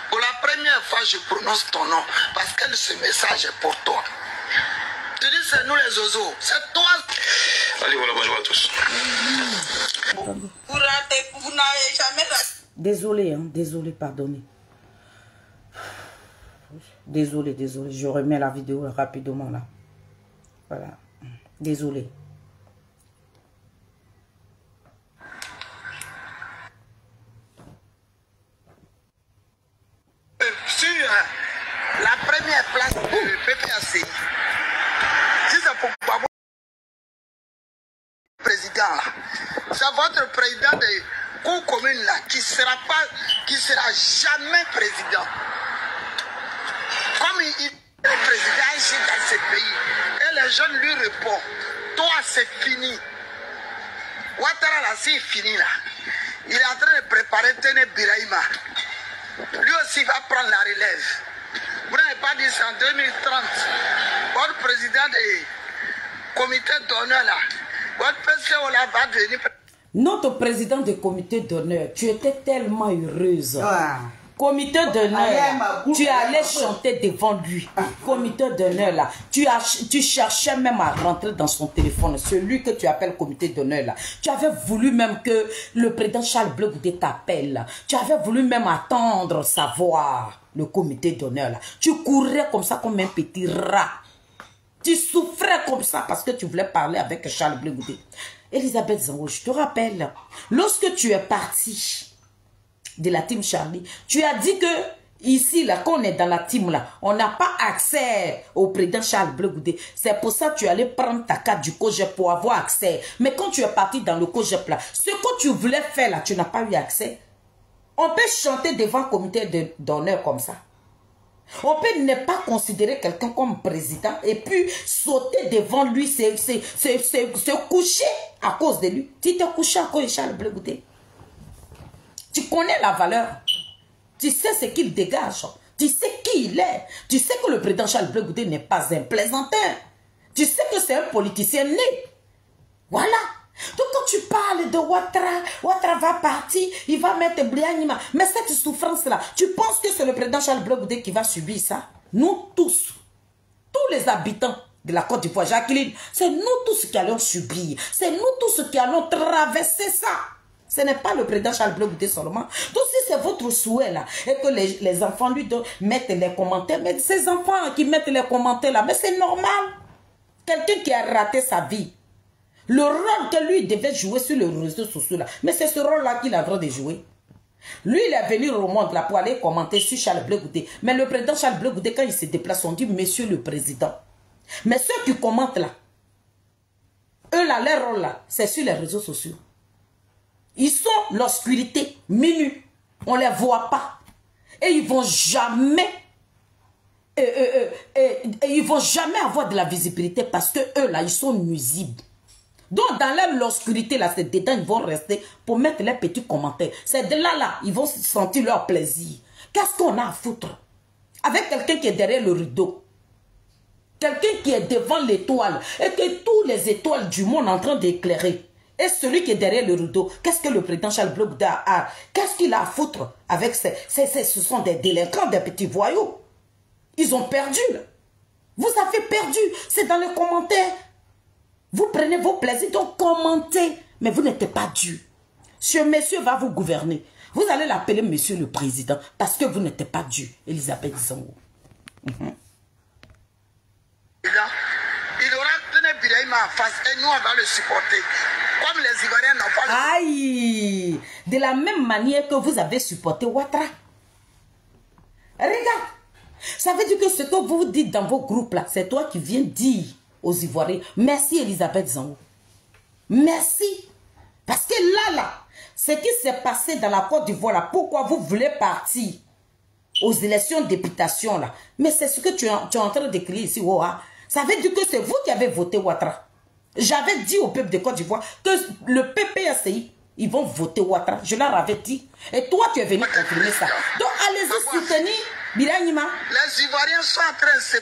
Pour la première fois, je prononce ton nom parce que ce message est pour toi. Tu dis c'est nous les oiseaux, c'est toi. Allez, voilà, bonjour à tous. Vous n'avez jamais... Désolé, hein, désolé, pardonnez. Désolé, je remets la vidéo rapidement là. Voilà. Désolé. Sur la première place du PPAC, si c'est pour Babou, président là, c'est votre président de cour commune là qui sera jamais président. Comme il est président ici dans ce pays, et les jeunes lui répondent, toi c'est fini. Ouattara là, c'est fini là. Il est en train de préparer Tene Birahima. Lui aussi va prendre la relève. Vous n'avez pas dit c'est en 2030. Votre président du comité d'honneur là, votre PCO là va devenir... Notre président du comité d'honneur, tu étais tellement heureuse. Ah. Comité d'honneur, tu allais chanter devant lui. Comité d'honneur là, tu cherchais même à rentrer dans son téléphone, celui que tu appelles comité d'honneur là. Tu avais voulu même que le président Charles Blé Goudé t'appelle. Tu avais voulu même attendre savoir le comité d'honneur là. Tu courais comme ça comme un petit rat. Tu souffrais comme ça parce que tu voulais parler avec Charles Blé Goudé. Elisabeth Zango, je te rappelle, lorsque tu es parti de la team Charlie, tu as dit que ici, là, quand on est dans la team, là, on n'a pas accès au président Charles Blé Goudé. C'est pour ça que tu allais prendre ta carte du COGEP pour avoir accès. Mais quand tu es parti dans le COGEP, là, ce que tu voulais faire, là, tu n'as pas eu accès. On peut chanter devant le comité d'honneur comme ça. On peut ne pas considérer quelqu'un comme président et puis sauter devant lui, se coucher à cause de lui. Tu t'es couché à cause de Charles Blé Goudé. Tu connais la valeur. Tu sais ce qu'il dégage. Tu sais qui il est. Tu sais que le président Charles Blé Goudé n'est pas un plaisantin. Tu sais que c'est un politicien né. Voilà. Donc quand tu parles de Ouattara, Ouattara va partir, il va mettre Brianima. Mais cette souffrance-là, tu penses que c'est le président Charles Blé Goudé qui va subir ça? Nous tous les habitants de la Côte d'Ivoire, Jacqueline, c'est nous tous qui allons subir. C'est nous tous qui allons traverser ça. Ce n'est pas le président Charles Blé Goudé seulement. Donc si c'est votre souhait là, et que les enfants lui mettent les commentaires, mais ces enfants qui mettent les commentaires là, mais c'est normal. Quelqu'un qui a raté sa vie. Le rôle que lui devait jouer sur les réseaux sociaux là, mais c'est ce rôle-là qu'il a le droit de jouer. Lui, il est venu au monde là pour aller commenter sur Charles Blé Goudé. Mais le président Charles Blé Goudé, quand il se déplace, on dit monsieur le président. Mais ceux qui commentent là, eux là, leur rôle là, c'est sur les réseaux sociaux. Ils sont l'obscurité, minuit. On ne les voit pas. Et ils vont jamais... ils vont jamais avoir de la visibilité parce que eux là, ils sont nuisibles. Donc dans l'obscurité là, c'est dedans, ils vont rester pour mettre les petits commentaires. C'est de là, ils vont sentir leur plaisir. Qu'est-ce qu'on a à foutre avec quelqu'un qui est derrière le rideau? Quelqu'un qui est devant l'étoile et que tous les étoiles du monde sont en train d'éclairer. Et celui qui est derrière le rideau, qu'est-ce que le président Charles Blé Goudé a? Qu'est-ce qu'il a à foutre avec ce sont des délinquants, des petits voyous. Ils ont perdu. Vous avez perdu. C'est dans les commentaires. Vous prenez vos plaisirs, donc commentez. Mais vous n'êtes pas dû. Ce monsieur va vous gouverner. Vous allez l'appeler monsieur le président parce que vous n'êtes pas dû. Elisabeth Zango. Il aura Tene Birahima en face et nous on va le supporter. Comme les Ivoiriens n'ont pas le... Aïe! De la même manière que vous avez supporté Ouattara. Regarde. Ça veut dire que ce que vous dites dans vos groupes là, c'est toi qui viens dire aux Ivoiriens. Merci Elisabeth Zango. Merci. Parce que là, ce qui s'est passé dans la Côte d'Ivoire là, pourquoi vous voulez partir aux élections de députation là? Mais c'est ce que tu es en train d'écrire ici. Oh, ah. Ça veut dire que c'est vous qui avez voté Ouattara. J'avais dit au peuple de Côte d'Ivoire que le PPACI, ils vont voter Ouattara. Je leur avais dit. Et toi, tu es venu confirmer ça. Donc, allez-y soutenir Birahima. Les Ivoiriens sont en train de se...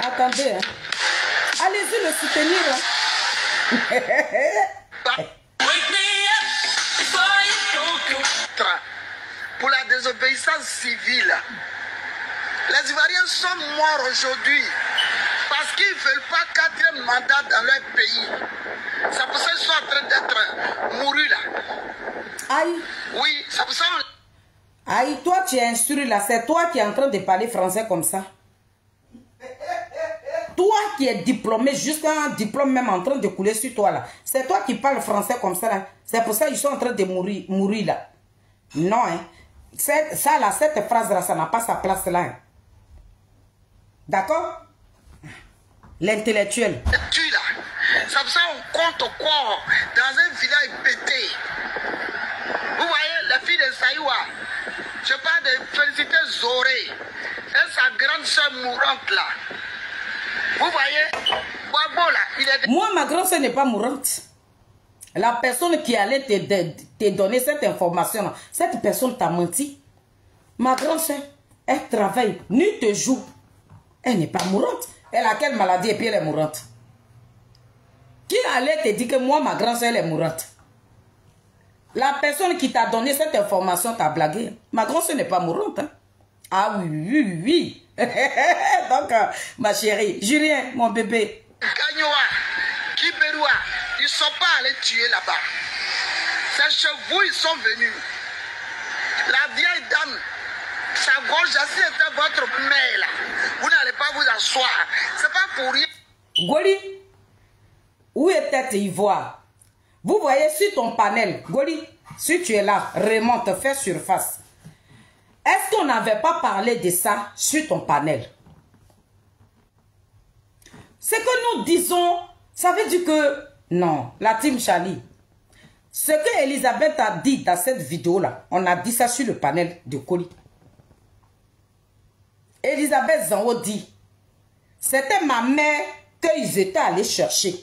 Attendez, hein. Allez-y le soutenir. Hein. Pour la désobéissance civile. Les Ivoiriens sont morts aujourd'hui parce qu'ils ne veulent pas 4e mandat dans leur pays. C'est pour ça qu'ils sont en train d'être mourus là. Aïe. Oui, c'est pour ça. Aïe, toi tu es instruit là, c'est toi qui es en train de parler français comme ça. Toi qui es diplômé, jusqu'à un diplôme même en train de couler sur toi là. C'est toi qui parles français comme ça là. C'est pour ça qu'ils sont en train de mourir là. Non, hein. Ça là, cette phrase là, ça n'a pas sa place là. Hein. D'accord? L'intellectuel. Tu là. C'est pour ça qu'on compte au corps dans un village pété. Vous voyez, la fille de Saïwa. Je parle de féliciter Zoré et sa grande soeur mourante là. Vous voyez, Boabo là, il est... Moi, ma grande soeur n'est pas mourante. La personne qui allait te donner cette information, cette personne t'a menti. Ma grande soeur, elle travaille nuit et jour. Elle n'est pas mourante. Elle a quelle maladie et puis elle est mourante? Qui allait te dire que moi, ma grande soeur, elle est mourante? La personne qui t'a donné cette information t'a blagué. Ma grande soeur n'est pas mourante. Hein? Ah oui, oui, oui. Donc, ma chérie, Julien, mon bébé. Gagnoa, Kiberoua, ils ne sont pas allés tuer là-bas. C'est chez vous, ils sont venus. La vieille dame, sa gorge, si c'était votre mère là, vous n'allez pas vous asseoir. C'est pas pour rien. Goli, où est tête ivoire? Vous voyez sur ton panel, Goli, si tu es là, remonte, fais surface. Est-ce qu'on n'avait pas parlé de ça sur ton panel? Ce que nous disons, ça veut dire que... Non, la team Charlie. Ce que Elisabeth a dit dans cette vidéo-là, on a dit ça sur le panel de Goli. Elisabeth Zango dit, c'était ma mère qu'ils étaient allés chercher.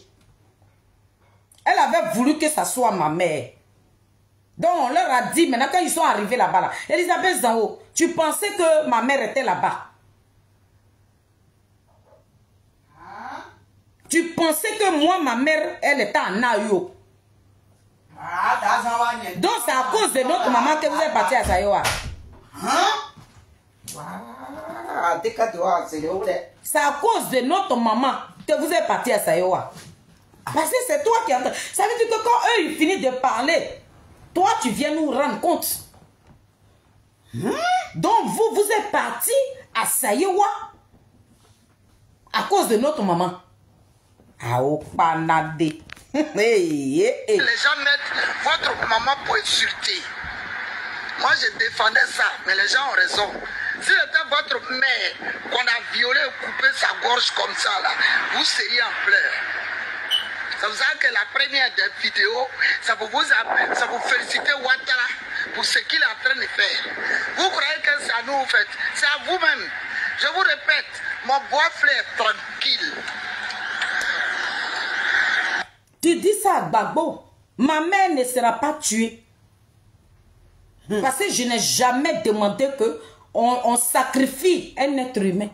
Elle avait voulu que ça soit ma mère. Donc on leur a dit, maintenant quand ils sont arrivés là-bas, là, Elisabeth Zango, tu pensais que ma mère était là-bas? Tu pensais que moi, ma mère, elle était en Ayo? Donc c'est à cause de notre maman que vous êtes parti à Sayoa. C'est à cause de notre maman que vous êtes parti à Sayoa. Parce que c'est toi qui entends. Ça veut dire que quand eux ils finissent de parler, toi tu viens nous rendre compte. Donc vous êtes parti à Sayoa à cause de notre maman. Ah, oh, panadé. Les gens mettent votre maman pour insulter. Moi je défendais ça, mais les gens ont raison. Si c'était votre mère qu'on a violé et coupé sa gorge comme ça là, vous seriez en pleurs. C'est pour ça que la première des vidéos, ça vous féliciter Ouattara pour ce qu'il est en train de faire. Vous croyez que c'est à nous faites? C'est à vous-même. Je vous répète, mon bois-fleur est tranquille. Tu dis ça à Gbagbo, ma mère ne sera pas tuée. Parce que je n'ai jamais demandé qu'on sacrifie un être humain.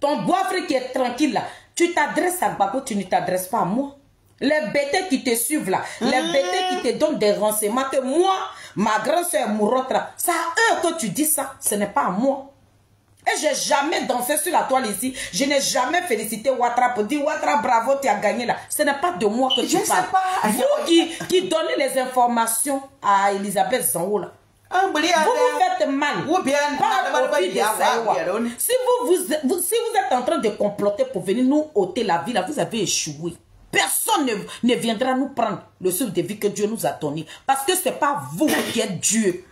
Ton bois-frère qui est tranquille là, tu t'adresses à Gbagbo, tu ne t'adresses pas à moi. Les bêtés qui te suivent là, les bêtés qui te donnent des renseignements que moi, ma grande soeur mourante là, c'est à eux que tu dis ça, ce n'est pas à moi. Et je n'ai jamais dansé sur la toile ici. Je n'ai jamais félicité Ouattara pour dire Ouattara, bravo, tu as gagné là. Ce n'est pas de moi que tu parles. Vous qui donnez les informations à Elisabeth Zango là. Vous vous faites mal. Si vous êtes en train de comploter pour venir nous ôter la vie là, vous avez échoué. Personne ne viendra nous prendre le souffle de vie que Dieu nous a donné. Parce que ce n'est pas vous qui êtes Dieu.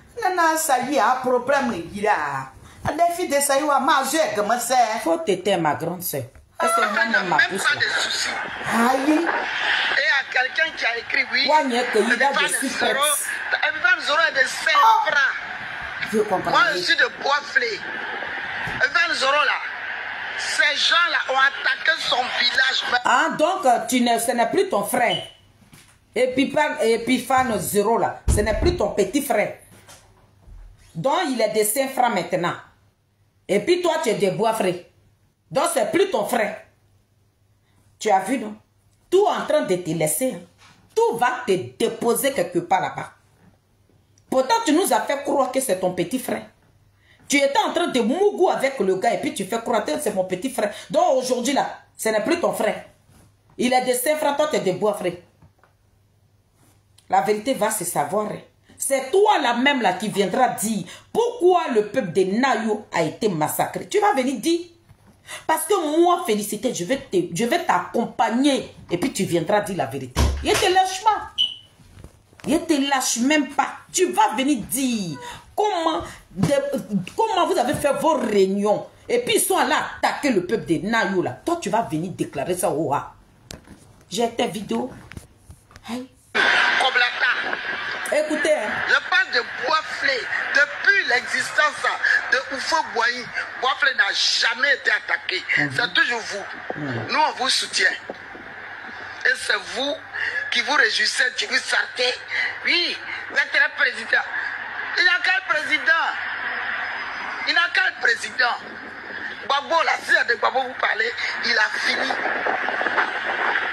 Faut t'aider ma grande soeur. Même pas de soucis. Et à quelqu'un qui a écrit oui, Evan Zoro est de 5 francs. Moi je suis de Bois-Flé. Evan Zoro là, ces gens là ont attaqué son village. Ah donc ce n'est plus ton frère. Epifan Zoro là, ce n'est plus ton petit frère. Donc il est de 5 francs maintenant. Et puis toi, tu es de Bois-Fré. Donc, c'est plus ton frère. Tu as vu, non? Tout en train de te laisser. Hein? Tout va te déposer quelque part là-bas. Pourtant, tu nous as fait croire que c'est ton petit frère. Tu étais en train de mougou avec le gars et puis tu fais croire que c'est mon petit frère. Donc, aujourd'hui, là, ce n'est plus ton frère. Il est de Saint-Franc, toi tu es de Bois-Frais. La vérité va se savoir. C'est toi la même là qui viendra dire pourquoi le peuple de Nayo a été massacré. Tu vas venir dire. Parce que moi, Félicité, je vais t'accompagner. Et puis tu viendras dire la vérité. Il te lâche pas. Il te lâche même pas. Tu vas venir dire comment vous avez fait vos réunions. Et puis ils sont allés attaquer le peuple de Nayo là. Toi, tu vas venir déclarer ça au roi. J'ai tes vidéos. Hey. Écoutez, hein. Je parle de Bois-Flé. Depuis l'existence de Oufo Boigny, Bois-Flé n'a jamais été attaqué. C'est toujours vous. Nous, on vous soutient. Et c'est vous qui vous réjouissez, qui vous sortez. Oui, vous êtes le président. Il n'a qu'un président. Il n'a qu'un président. Babo, là, si de Babo vous parlez, il a fini.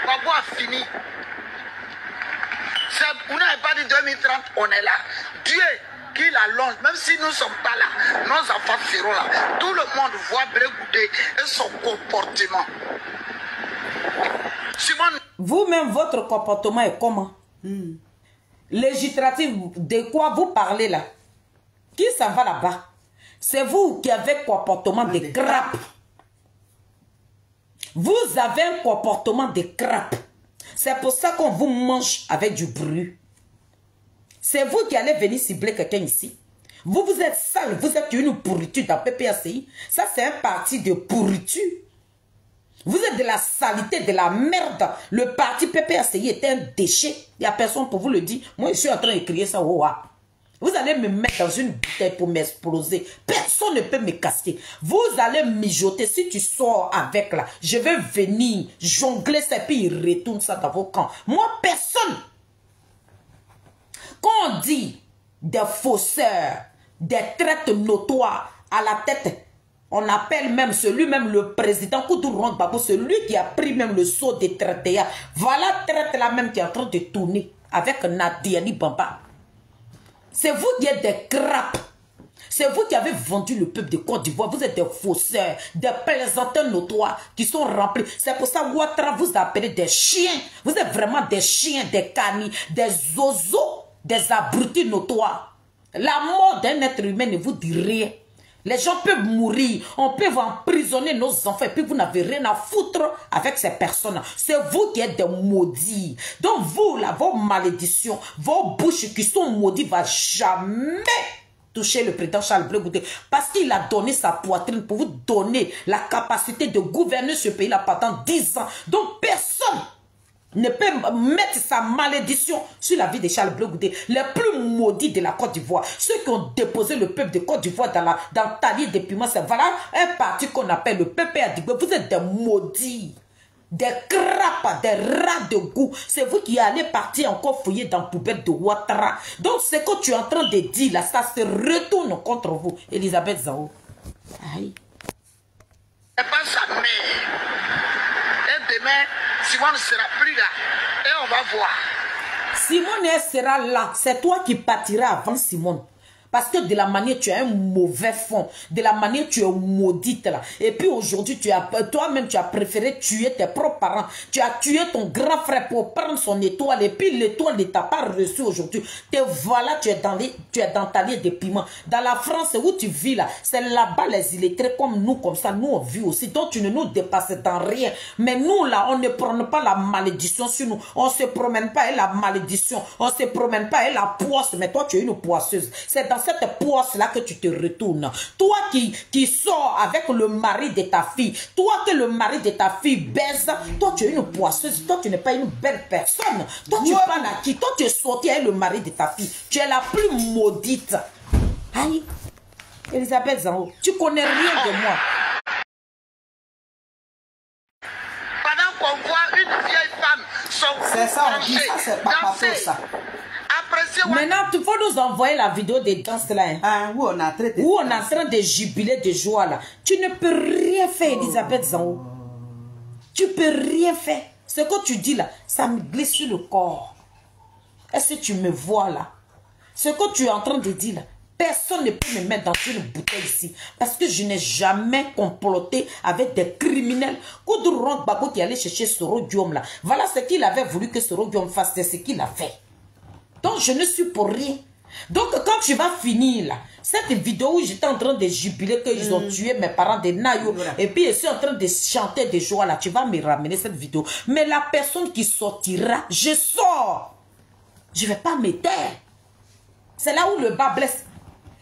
Babo a fini. Vous n'avez pas dit 2030, on est là. Dieu qui l'allonge, même si nous ne sommes pas là, nos enfants seront là. Tout le monde voit Brégoudé et son comportement. Simone. Vous-même, votre comportement est comment? Législatif, de quoi vous parlez là? Qui s'en va là-bas? C'est vous qui avez un comportement de crabe. Vous avez un comportement de crabe. C'est pour ça qu'on vous mange avec du bruit. C'est vous qui allez venir cibler quelqu'un ici. Vous êtes sale, vous êtes une pourriture dans PPACI. Ça, c'est un parti de pourriture. Vous êtes de la saleté, de la merde. Le parti PPACI est un déchet. Il n'y a personne pour vous le dire. Moi, je suis en train de crier ça. Oh, ah. Vous allez me mettre dans une bouteille pour m'exploser. Personne ne peut me casser. Vous allez mijoter. Si tu sors avec là, je vais venir jongler ça et puis il retourne ça dans vos camps. Moi, personne. Quand on dit des faussaires, des traites notoires à la tête, on appelle même celui-même le président Koutourong Babou, celui qui a pris même le saut de traite. Voilà traite là même qui est en train de tourner avec Nadiani Bamba. C'est vous qui êtes des crapes. C'est vous qui avez vendu le peuple de Côte d'Ivoire. Vous êtes des faussaires, des plaisanteurs notoires qui sont remplis. C'est pour ça que Ouattara vous appelez des chiens. Vous êtes vraiment des chiens, des canis, des zozos, des abrutis notoires. La mort d'un être humain ne vous dit rien. Les gens peuvent mourir, on peut emprisonner nos enfants et puis vous n'avez rien à foutre avec ces personnes. C'est vous qui êtes des maudits. Donc vous, là, vos malédictions, vos bouches qui sont maudites, ne vont jamais toucher le président Charles Blé Goudé. Parce qu'il a donné sa poitrine pour vous donner la capacité de gouverner ce pays-là pendant 10 ans. Donc personne ne peut mettre sa malédiction sur la vie de Charles Blé Goudé, les plus maudits de la Côte d'Ivoire. Ceux qui ont déposé le peuple de Côte d'Ivoire dans le talier des piments, c'est voilà un parti qu'on appelle le PPA. Vous êtes des maudits, des crapes, des rats de goût. C'est vous qui allez partir encore fouiller dans la poubelle de Ouattara. Donc ce que tu es en train de dire là, ça se retourne contre vous. Elisabeth Zao. Aïe. C'est pas sa mère. Et demain, Simone ne sera plus là. Et on va voir. Simone sera là. C'est toi qui partiras avant Simone. Parce que de la manière tu as un mauvais fond, de la manière tu es maudite là. Et puis aujourd'hui, toi-même tu as préféré tuer tes propres parents. Tu as tué ton grand frère pour prendre son étoile. Et puis l'étoile ne t'a pas reçu aujourd'hui. Te voilà, tu es dans ta ligne de piment. Dans la France où tu vis là, c'est là-bas les illettrés comme nous, comme ça, nous on vit aussi. Donc tu ne nous dépasses dans rien. Mais nous là, on ne prend pas la malédiction sur nous. On ne se promène pas avec la malédiction. On ne se promène pas avec la poisse. Mais toi tu es une poisseuse. C'est dans cette poisse-là que tu te retournes. Toi qui sors avec le mari de ta fille, toi que le mari de ta fille baise, toi tu es une poisseuse, toi tu n'es pas une belle personne. Toi tu parles à qui? Toi tu es sorti avec le mari de ta fille. Tu es la plus maudite. Aïe, Elisabeth Zao, tu connais rien de moi. Pendant qu'on voit une vieille femme, c'est ça, on dit ça, c'est pas partout ça. Maintenant, il faut nous envoyer la vidéo des danses là. Hein. Ah, où on est en train de jubiler de joie là. Tu ne peux rien faire, Elisabeth Zao. Tu peux rien faire. Ce que tu dis là, ça me glisse sur le corps. Est-ce que tu me vois là? Ce que tu es en train de dire là, Personne ne peut me mettre dans une bouteille ici. Parce que je n'ai jamais comploté avec des criminels. Koudouron Gbagbo qui allait chercher Soro Guillaume là. Voilà ce qu'il avait voulu que Soro Guillaume fasse. C'est ce qu'il a fait. Donc je ne suis pour rien. Donc quand tu vas finir là, cette vidéo où j'étais en train de jubiler qu'ils ont tué mes parents de Nayo, et puis je suis en train de chanter de joie là, tu vas me ramener cette vidéo. Mais la personne qui sortira, je sors. Je ne vais pas me taire. C'est là où le bas blesse.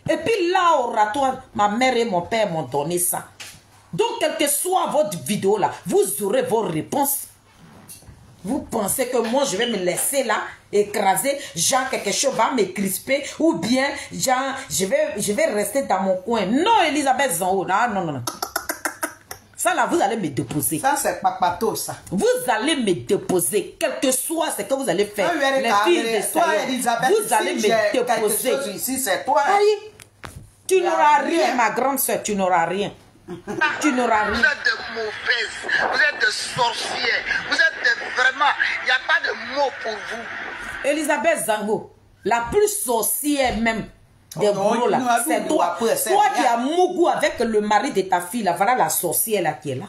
Et puis là, au oratoire, ma mère et mon père m'ont donné ça. Donc, quelle que soit votre vidéo là, vous aurez vos réponses. Vous pensez que moi, je vais me laisser là, écraser, genre quelque chose va me crisper, ou bien, genre, je vais rester dans mon coin. Non, Elisabeth Zango, non, non, non. Ça là, vous allez me déposer. Ça, c'est papato, ça. Vous allez me déposer, quel que soit ce que vous allez faire. Les filles de toi, Elisabeth, vous allez me déposer. Ici, c'est toi. Aïe, tu n'auras rien, ma grande soeur, tu n'auras rien. Tu n'auras rien. Vous êtes de mauvaises, vous êtes de sorcières, vous êtes de vraiment, il n'y a pas de mots pour vous. Elisabeth Zango, la plus sorcière même des gros là, c'est toi. Toi qui as mougou avec le mari de ta fille là, voilà la sorcière là qui est là.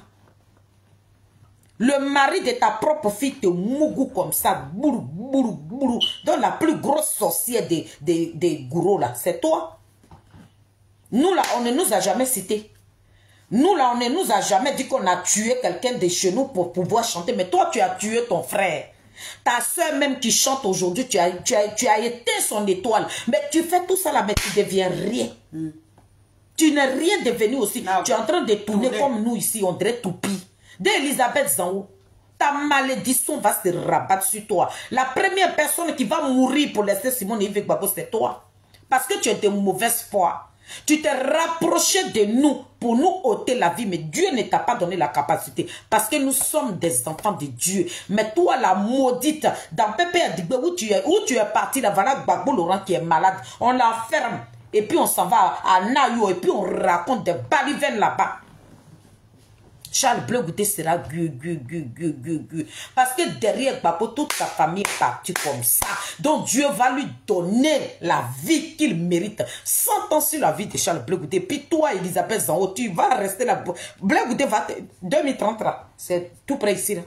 Le mari de ta propre fille te mougou comme ça, bourou, bourou, bourou. Donc la plus grosse sorcière des gourous là, c'est toi. Nous là, on ne nous a jamais cités. Nous là, on ne nous a jamais dit qu'on a tué quelqu'un de chez nous pour pouvoir chanter. Mais toi, tu as tué ton frère. Ta soeur même qui chante aujourd'hui, tu as éteint son étoile. Mais tu fais tout ça là, mais tu deviens rien. Tu n'es rien devenu aussi. Non. Tu es en train de tourner comme nous ici, on dirait toupie. D'Elisabeth Zango, ta malédiction va se rabattre sur toi. La première personne qui va mourir pour laisser Simone Yves Gbagbo, c'est toi. Parce que tu es de mauvaise foi. Tu t'es rapproché de nous pour nous ôter la vie, mais Dieu ne t'a pas donné la capacité. Parce que nous sommes des enfants de Dieu. Mais toi, la maudite, dans Pépé Adigbe, où tu es parti, là, voilà Gbagbo Laurent qui est malade. On la ferme. Et puis on s'en va à Nayo. Et puis on raconte des balivernes là-bas. Charles Bleu Goûté sera gu. Parce que derrière Gbagbo, toute sa famille est partie comme ça. Donc Dieu va lui donner la vie qu'il mérite. 100 ans sur la vie de Charles Bleu Goûté. Puis toi, Elisabeth Zango, tu vas rester là. Bleu Goûté va 2030 là. C'est tout près ici là.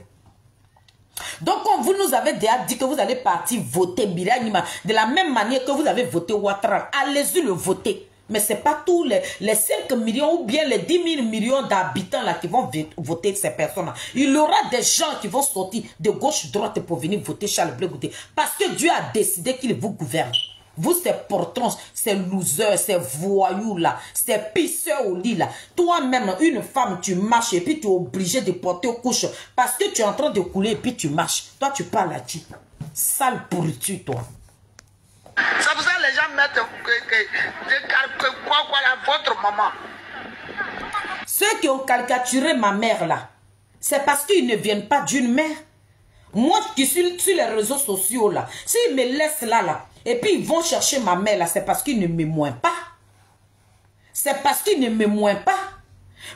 Donc, comme vous nous avez déjà dit que vous allez partir voter Biranima, de la même manière que vous avez voté Ouattara, allez-y le voter. Mais ce n'est pas tous les 5 millions ou bien les 10 000 millions d'habitants là qui vont voter ces personnes-là. Il y aura des gens qui vont sortir de gauche-droite pour venir voter Charles Bleu Goûté. Parce que Dieu a décidé qu'il vous gouverne. Vous, ces portons, ces losers, ces voyous là, ces pisseurs au lit là. Toi-même, une femme, tu marches et puis tu es obligé de porter aux couches parce que tu es en train de couler et puis tu marches. Toi, tu parles à qui? Sale pourriture, toi. C'est pour ça que les gens mettent votre maman. Ceux qui ont caricaturé ma mère là, c'est parce qu'ils ne viennent pas d'une mère. Moi qui suis sur les réseaux sociaux là, s'ils me laissent là, et puis ils vont chercher ma mère là, c'est parce qu'ils ne me moins pas. C'est parce qu'ils ne me moins pas.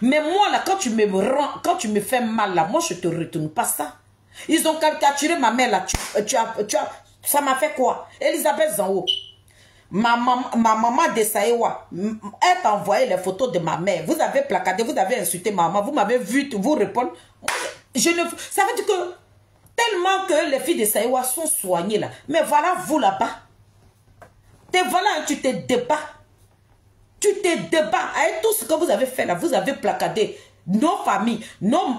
Mais moi là, quand tu me fais mal là, moi je te retourne pas ça. Ils ont caricaturé ma mère là, ça m'a fait quoi? Elisabeth Zango, ma maman de Saïwa, elle t'a envoyé les photos de ma mère. Vous avez placardé, vous avez insulté ma maman, vous m'avez vu vous répondre. Ça veut dire que tellement que les filles de Saïwa sont soignées là. Mais voilà vous là-bas. Voilà, tu te débats. Tu te débats avec tout ce que vous avez fait là. Vous avez placardé. Nos familles, nos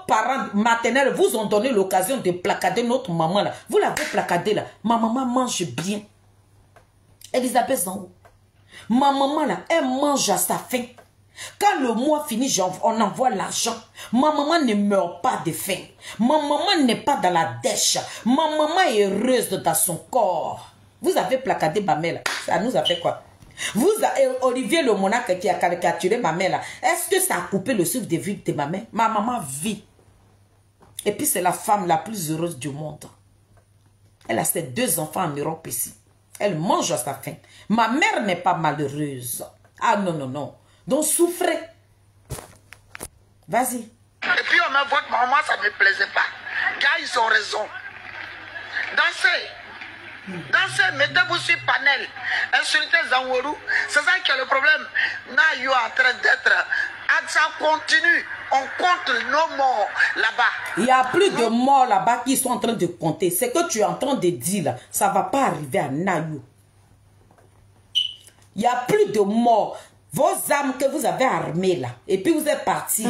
parents maternels vous ont donné l'occasion de placader notre maman là. Vous l'avez placardé là. Ma maman mange bien. Elisabeth Zango. Ma maman là, elle mange à sa faim. Quand le mois finit, on envoie l'argent. Ma maman ne meurt pas de faim. Ma maman n'est pas dans la dèche. Ma maman est heureuse dans son corps. Vous avez placardé ma mère là. Ça nous a fait quoi? Vous, Olivier le monarque qui a caricaturé ma mère là, est-ce que ça a coupé le souffle de vie de ma mère? Ma maman vit. Et puis c'est la femme la plus heureuse du monde. Elle a ses 2 enfants en Europe ici. Elle mange à sa faim. Ma mère n'est pas malheureuse. Ah non, non, non. Donc souffrez. Vas-y. Et puis on me voit que maman, ça ne me plaisait pas. Car ils ont raison. Dansez. Dansez, mettez-vous sur panel. Insultez Zangourou. C'est ça qui est le problème. Nayo est en train d'être. Ça continue. On compte nos morts là-bas. Il n'y a plus de morts là-bas qui sont en train de compter. Ce que tu es en train de dire là, ça ne va pas arriver à Nayo. Il n'y a plus de morts. Vos âmes que vous avez armées là, et puis vous êtes partis.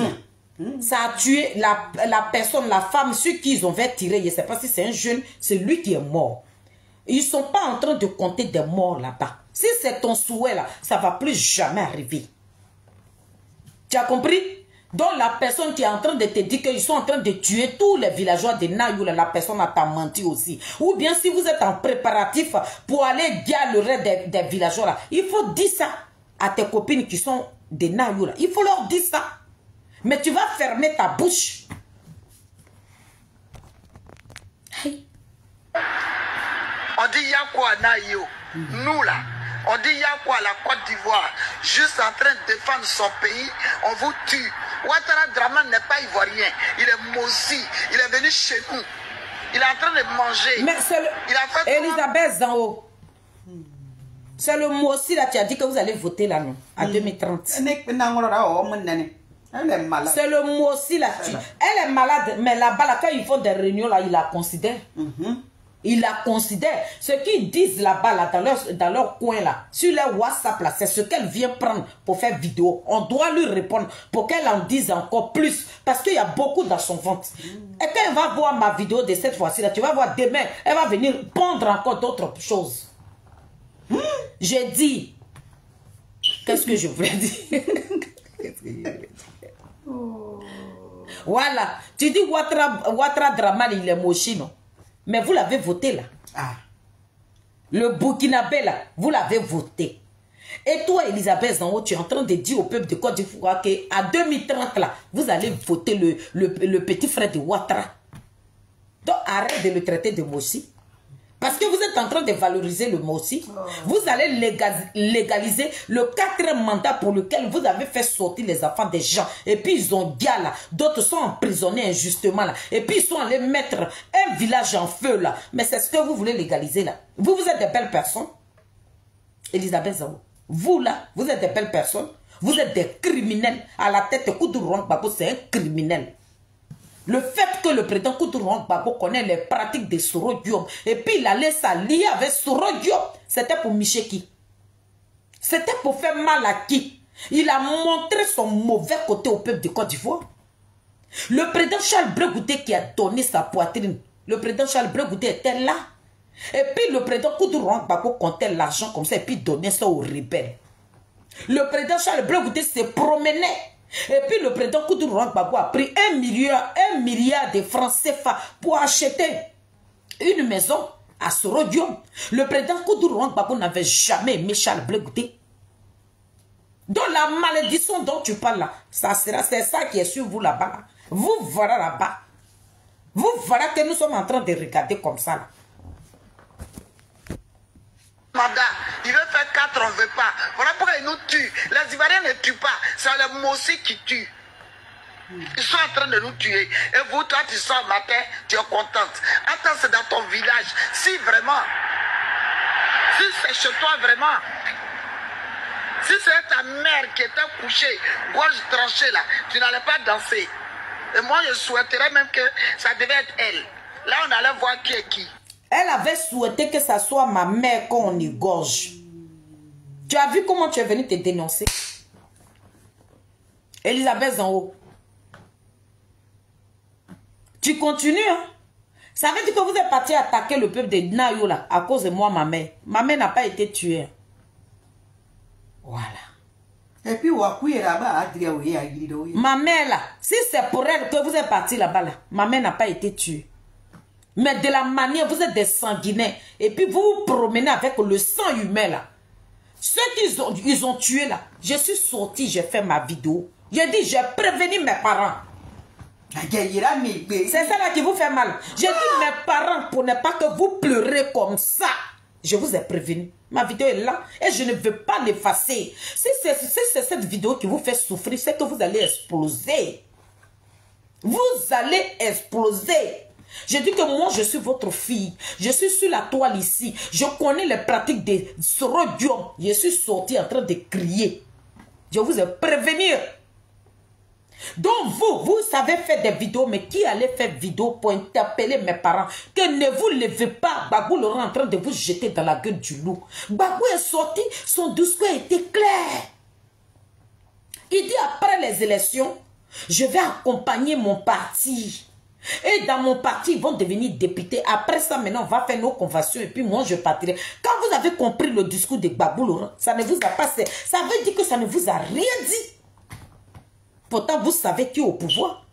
Ça a tué la personne, la femme, ceux qui ils ont fait tirer. Je ne sais pas si c'est un jeune, c'est lui qui est mort. Ils ne sont pas en train de compter des morts là-bas. Si c'est ton souhait là, ça ne va plus jamais arriver. Tu as compris? Donc la personne qui est en train de te dire qu'ils sont en train de tuer tous les villageois de Nayo, la personne t'a menti aussi. Ou bien si vous êtes en préparatif pour aller dire le reste des villageois là, il faut dire ça à tes copines qui sont de Nayo là. Il faut leur dire ça. Mais tu vas fermer ta bouche. Hey. On dit y'a quoi Nayo? Nous là, on dit y'a quoi la Côte d'Ivoire? Juste en train de défendre son pays, on vous tue. Ouattara Draman n'est pas ivoirien, il est Mossi, il est venu chez nous. Il est en train de manger. Mais c'est le... Il a fait Elisabeth Zango. C'est le Mossi là, tu as dit que vous allez voter là non, à 2030. C'est le Mossi là. Elle est malade, mais là-bas, là, quand ils font des réunions là, ils la considèrent. Ils la considèrent. Ce qu'ils disent là-bas, là, dans leur coin, là, sur leur WhatsApp, là, c'est ce qu'elle vient prendre pour faire vidéo. On doit lui répondre pour qu'elle en dise encore plus. Parce qu'il y a beaucoup dans son ventre. Et quand elle va voir ma vidéo de cette fois-ci, là, tu vas voir demain, elle va venir pondre encore d'autres choses. J'ai dit. Qu'est-ce que je voulais dire? Voilà. Tu dis Ouattara Draman, il est mochi, non? Mais vous l'avez voté là. Le Burkinabé là, vous l'avez voté. Et toi, Elisabeth Zango, tu es en train de dire au peuple de Côte d'Ivoire qu'à 2030 là, vous allez voter le petit frère de Ouattara. Donc arrête de le traiter de Mossi. Parce que vous êtes en train de valoriser le Mossi. Vous allez légaliser le 4e mandat pour lequel vous avez fait sortir les enfants des gens. Et puis ils ont gars là. D'autres sont emprisonnés injustement là. Et puis ils sont allés mettre un village en feu là. Mais c'est ce que vous voulez légaliser là. Vous êtes des belles personnes. Elisabeth Zango. Vous là, vous êtes des belles personnes. Vous êtes des criminels. À la tête de Koudouron Gbagbo, c'est un criminel. Le fait que le président Koudouron Gbagbo connaît les pratiques de Soro Diop et puis il allait s'allier avec Soro Diop, c'était pour Micheki. C'était pour faire mal à qui? Il a montré son mauvais côté au peuple de Côte d'Ivoire. Le président Charles Bregoudé qui a donné sa poitrine, le président Charles Bregoudé était là. Et puis le président Koudouron Gbagbo comptait l'argent comme ça et puis donnait ça aux rebelles. Le président Charles Bregoudé se promenait. Et puis le président Koudouron Gbagbo a pris 1 milliard de francs CFA pour acheter une maison à Soro Diop. Le président Koudouron Gbagbo n'avait jamais aimé Charles Bregoudé. Donc la malédiction dont tu parles là, c'est ça qui est sur vous là-bas. Là. Vous voilà là-bas. Vous voilà que nous sommes en train de regarder comme ça là. Mandat, il veut faire 4, on ne veut pas. Voilà pourquoi ils nous tuent. Les Ivoiriens ne tuent pas, c'est les Mossi qui tuent. Ils sont en train de nous tuer. Et vous, toi, tu sors matin, tu es contente. Attends, c'est dans ton village. Si vraiment, si c'est chez toi vraiment, si c'est ta mère qui était couchée, gorge tranchée là, tu n'allais pas danser. Et moi, je souhaiterais même que ça devait être elle. Là, on allait voir qui est qui. Elle avait souhaité que ça soit ma mère qu'on égorge. Tu as vu comment tu es venu te dénoncer? Elisabeth Zango. Tu continues, hein? Ça veut dire que vous êtes parti attaquer le peuple de Nayo là, à cause de moi, ma mère. Ma mère n'a pas été tuée. Voilà. Et puis, ma mère là, si c'est pour elle que vous êtes parti là-bas là, ma mère n'a pas été tuée. Mais de la manière, vous êtes des sanguinaires. Et puis vous vous promenez avec le sang humain là. Ceux qu'ils ont tué là, je suis sorti, j'ai fait ma vidéo. J'ai dit, j'ai prévenu mes parents. C'est ça là qui vous fait mal. J'ai dit mes parents pour ne pas que vous pleurez comme ça. Je vous ai prévenu. Ma vidéo est là et je ne veux pas l'effacer. Si c'est cette vidéo qui vous fait souffrir, c'est que vous allez exploser. Vous allez exploser. Je dis que moi, je suis votre fille. Je suis sur la toile ici. Je connais les pratiques des sorodiums. Je suis sorti en train de crier. Je vous ai prévenu. Donc vous savez faire des vidéos, mais qui allait faire vidéo pour interpeller mes parents? Que ne vous levez pas. Gbagbo Laurent est en train de vous jeter dans la gueule du loup. Gbagbo est sorti, son discours a été clair. Il dit après les élections, je vais accompagner mon parti. Et dans mon parti, ils vont devenir députés. Après ça, maintenant, on va faire nos conventions et puis moi, je partirai. Quand vous avez compris le discours de Gbagbo Laurent, ça ne vous a pas... Ça veut dire que ça ne vous a rien dit. Pourtant, vous savez qui est au pouvoir.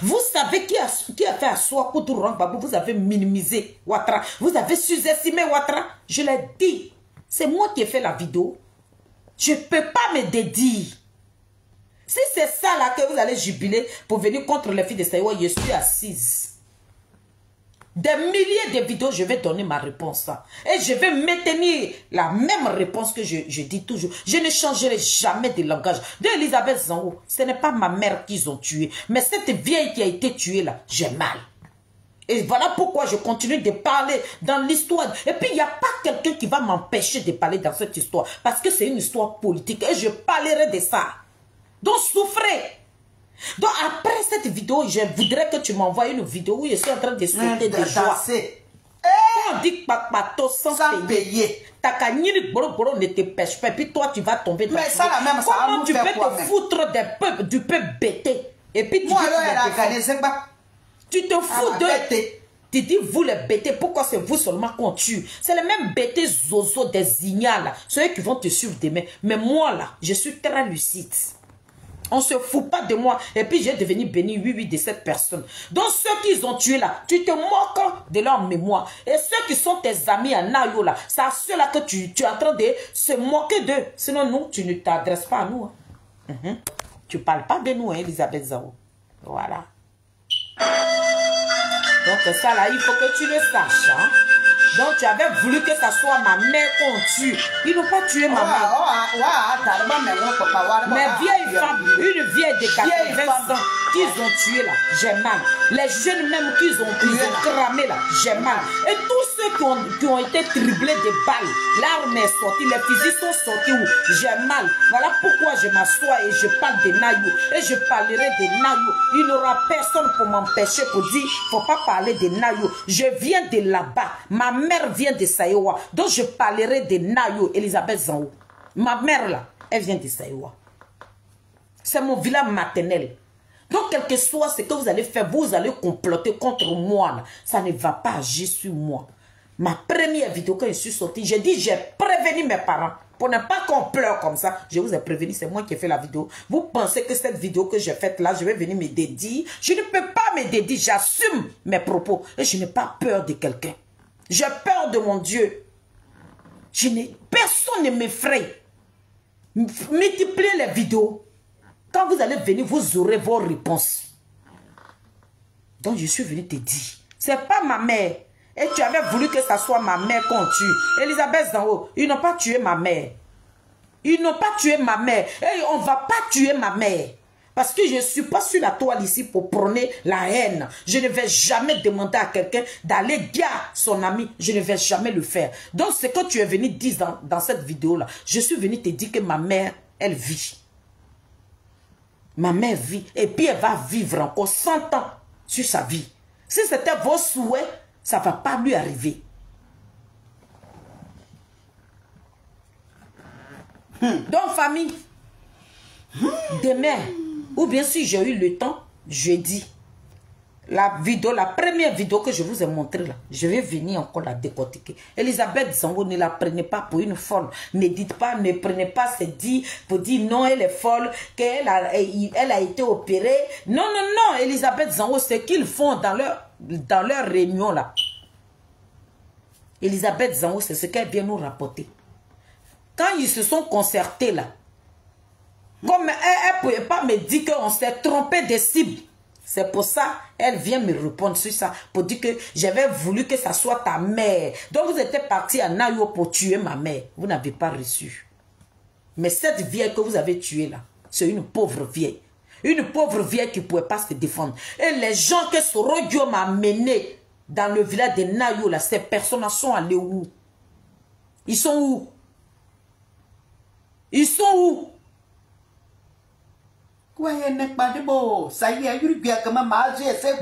Vous savez qui a fait asseoir Koudou Laurent Gbagbo. Vous avez minimisé Ouattara. Vous avez sous-estimé Ouattara. Je l'ai dit. C'est moi qui ai fait la vidéo. Je ne peux pas me dédier. Si c'est ça là que vous allez jubiler pour venir contre les filles de Saïwa, je suis assise. Des milliers de vidéos, je vais donner ma réponse. Et je vais maintenir la même réponse que je dis toujours. Je ne changerai jamais de langage. De Elisabeth Zango, ce n'est pas ma mère qu'ils ont tuée. Mais cette vieille qui a été tuée là, j'ai mal. Et voilà pourquoi je continue de parler dans l'histoire. Et puis, il n'y a pas quelqu'un qui va m'empêcher de parler dans cette histoire. Parce que c'est une histoire politique. Et je parlerai de ça. Donc, souffrez. Donc, après cette vidéo, je voudrais que tu m'envoies une vidéo où je suis en train de sauter de joie. On dit papato sans payer. Ta canine boro ne te pêche pas. Et puis toi, tu vas tomber dans mais ça, la même, ça comment tu peux te foutre du peuple bêté? Et puis tu tu te fous de... Tu dis, vous les bêtés, pourquoi c'est vous seulement qu'on tue? C'est les mêmes bêtés zozo des ignas là. Ceux qui vont te suivre demain. Mais moi là, je suis très lucide. On ne se fout pas de moi. Et puis j'ai devenu béni, oui, de cette personne. Donc ceux qui ont tué là, tu te moques de leur mémoire. Et ceux qui sont tes amis à Nayo là, c'est à ceux-là que tu es en train de se moquer d'eux. Sinon nous, tu ne t'adresses pas à nous. Hein. Tu ne parles pas de nous, hein, Elisabeth Zao. Voilà. Donc ça là, il faut que tu le saches. Hein? Donc tu avais voulu que ça soit ma mère qu'on tue. Ils n'ont pas tué ma mère. Mais vieille femme, une vieille de 80 ans qu'ils ont tué là, j'ai mal. Les jeunes même qu'ils ont cramé là, j'ai mal. Et tous ceux qui ont été triplés de balles, l'arme est sortie, les fusils sont sortis où j'ai mal. Voilà pourquoi je m'assois et je parle de Nayo. Et je parlerai de Nayo. Il n'y aura personne pour m'empêcher pour dire, faut pas parler de Nayo. Je viens de là-bas. Ma mère vient de Saïwa. Donc je parlerai de Nayo, Elisabeth Zango. Ma mère là, elle vient de Saïwa. C'est mon village maternel. Donc, quel que soit ce que vous allez faire, vous allez comploter contre moi. Là. Ça ne va pas agir sur moi. Ma première vidéo, quand je suis sortie, j'ai dit, j'ai prévenu mes parents. Pour ne pas qu'on pleure comme ça, je vous ai prévenu, c'est moi qui ai fait la vidéo. Vous pensez que cette vidéo que j'ai faite là, je vais venir me dédier? Je ne peux pas me dédier, j'assume mes propos. Et je n'ai pas peur de quelqu'un. J'ai peur de mon Dieu. Personne ne m'effraie. Multipliez les vidéos. Quand vous allez venir, vous aurez vos réponses. Donc, je suis venu te dire, c'est pas ma mère. Et tu avais voulu que ça soit ma mère qu'on tue. Elisabeth Zango, ils n'ont pas tué ma mère. Ils n'ont pas tué ma mère. Et on ne va pas tuer ma mère. Parce que je ne suis pas sur la toile ici pour prôner la haine. Je ne vais jamais demander à quelqu'un d'aller dire son ami. Je ne vais jamais le faire. Donc, ce que tu es venu dire dans cette vidéo-là, je suis venu te dire que ma mère, elle vit. Ma mère vit. Et puis, elle va vivre encore 100 ans sur sa vie. Si c'était vos souhaits, ça ne va pas lui arriver. Donc, famille, demain, ou bien si j'ai eu le temps, jeudi, la première vidéo que je vous ai montrée là, je vais venir encore la décortiquer. Elisabeth Zango, ne la prenez pas pour une folle. Ne dites pas, ne prenez pas ce dit pour dire non, elle est folle, qu'elle a été opérée. Non, non, non, Elisabeth Zango, ce qu'ils font dans leur réunion là. Elisabeth Zango, c'est ce qu'elle vient nous rapporter. Quand ils se sont concertés là, comme elle ne pouvait pas me dire qu'on s'est trompé de cible. C'est pour ça elle vient me répondre sur ça. Pour dire que j'avais voulu que ça soit ta mère. Donc vous étiez parti à Nayo pour tuer ma mère. Vous n'avez pas reçu. Mais cette vieille que vous avez tuée là, c'est une pauvre vieille. Une pauvre vieille qui ne pouvait pas se défendre. Et les gens que Sorodio m'a mené dans le village de Nayou, là, ces personnes sont allées où? Ils sont où? Ils sont où?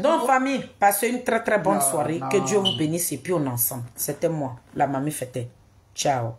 Donc, famille, passez une très très bonne soirée. Que Dieu vous bénisse et puis on est ensemble. C'était moi, la mamie fêtait. Ciao.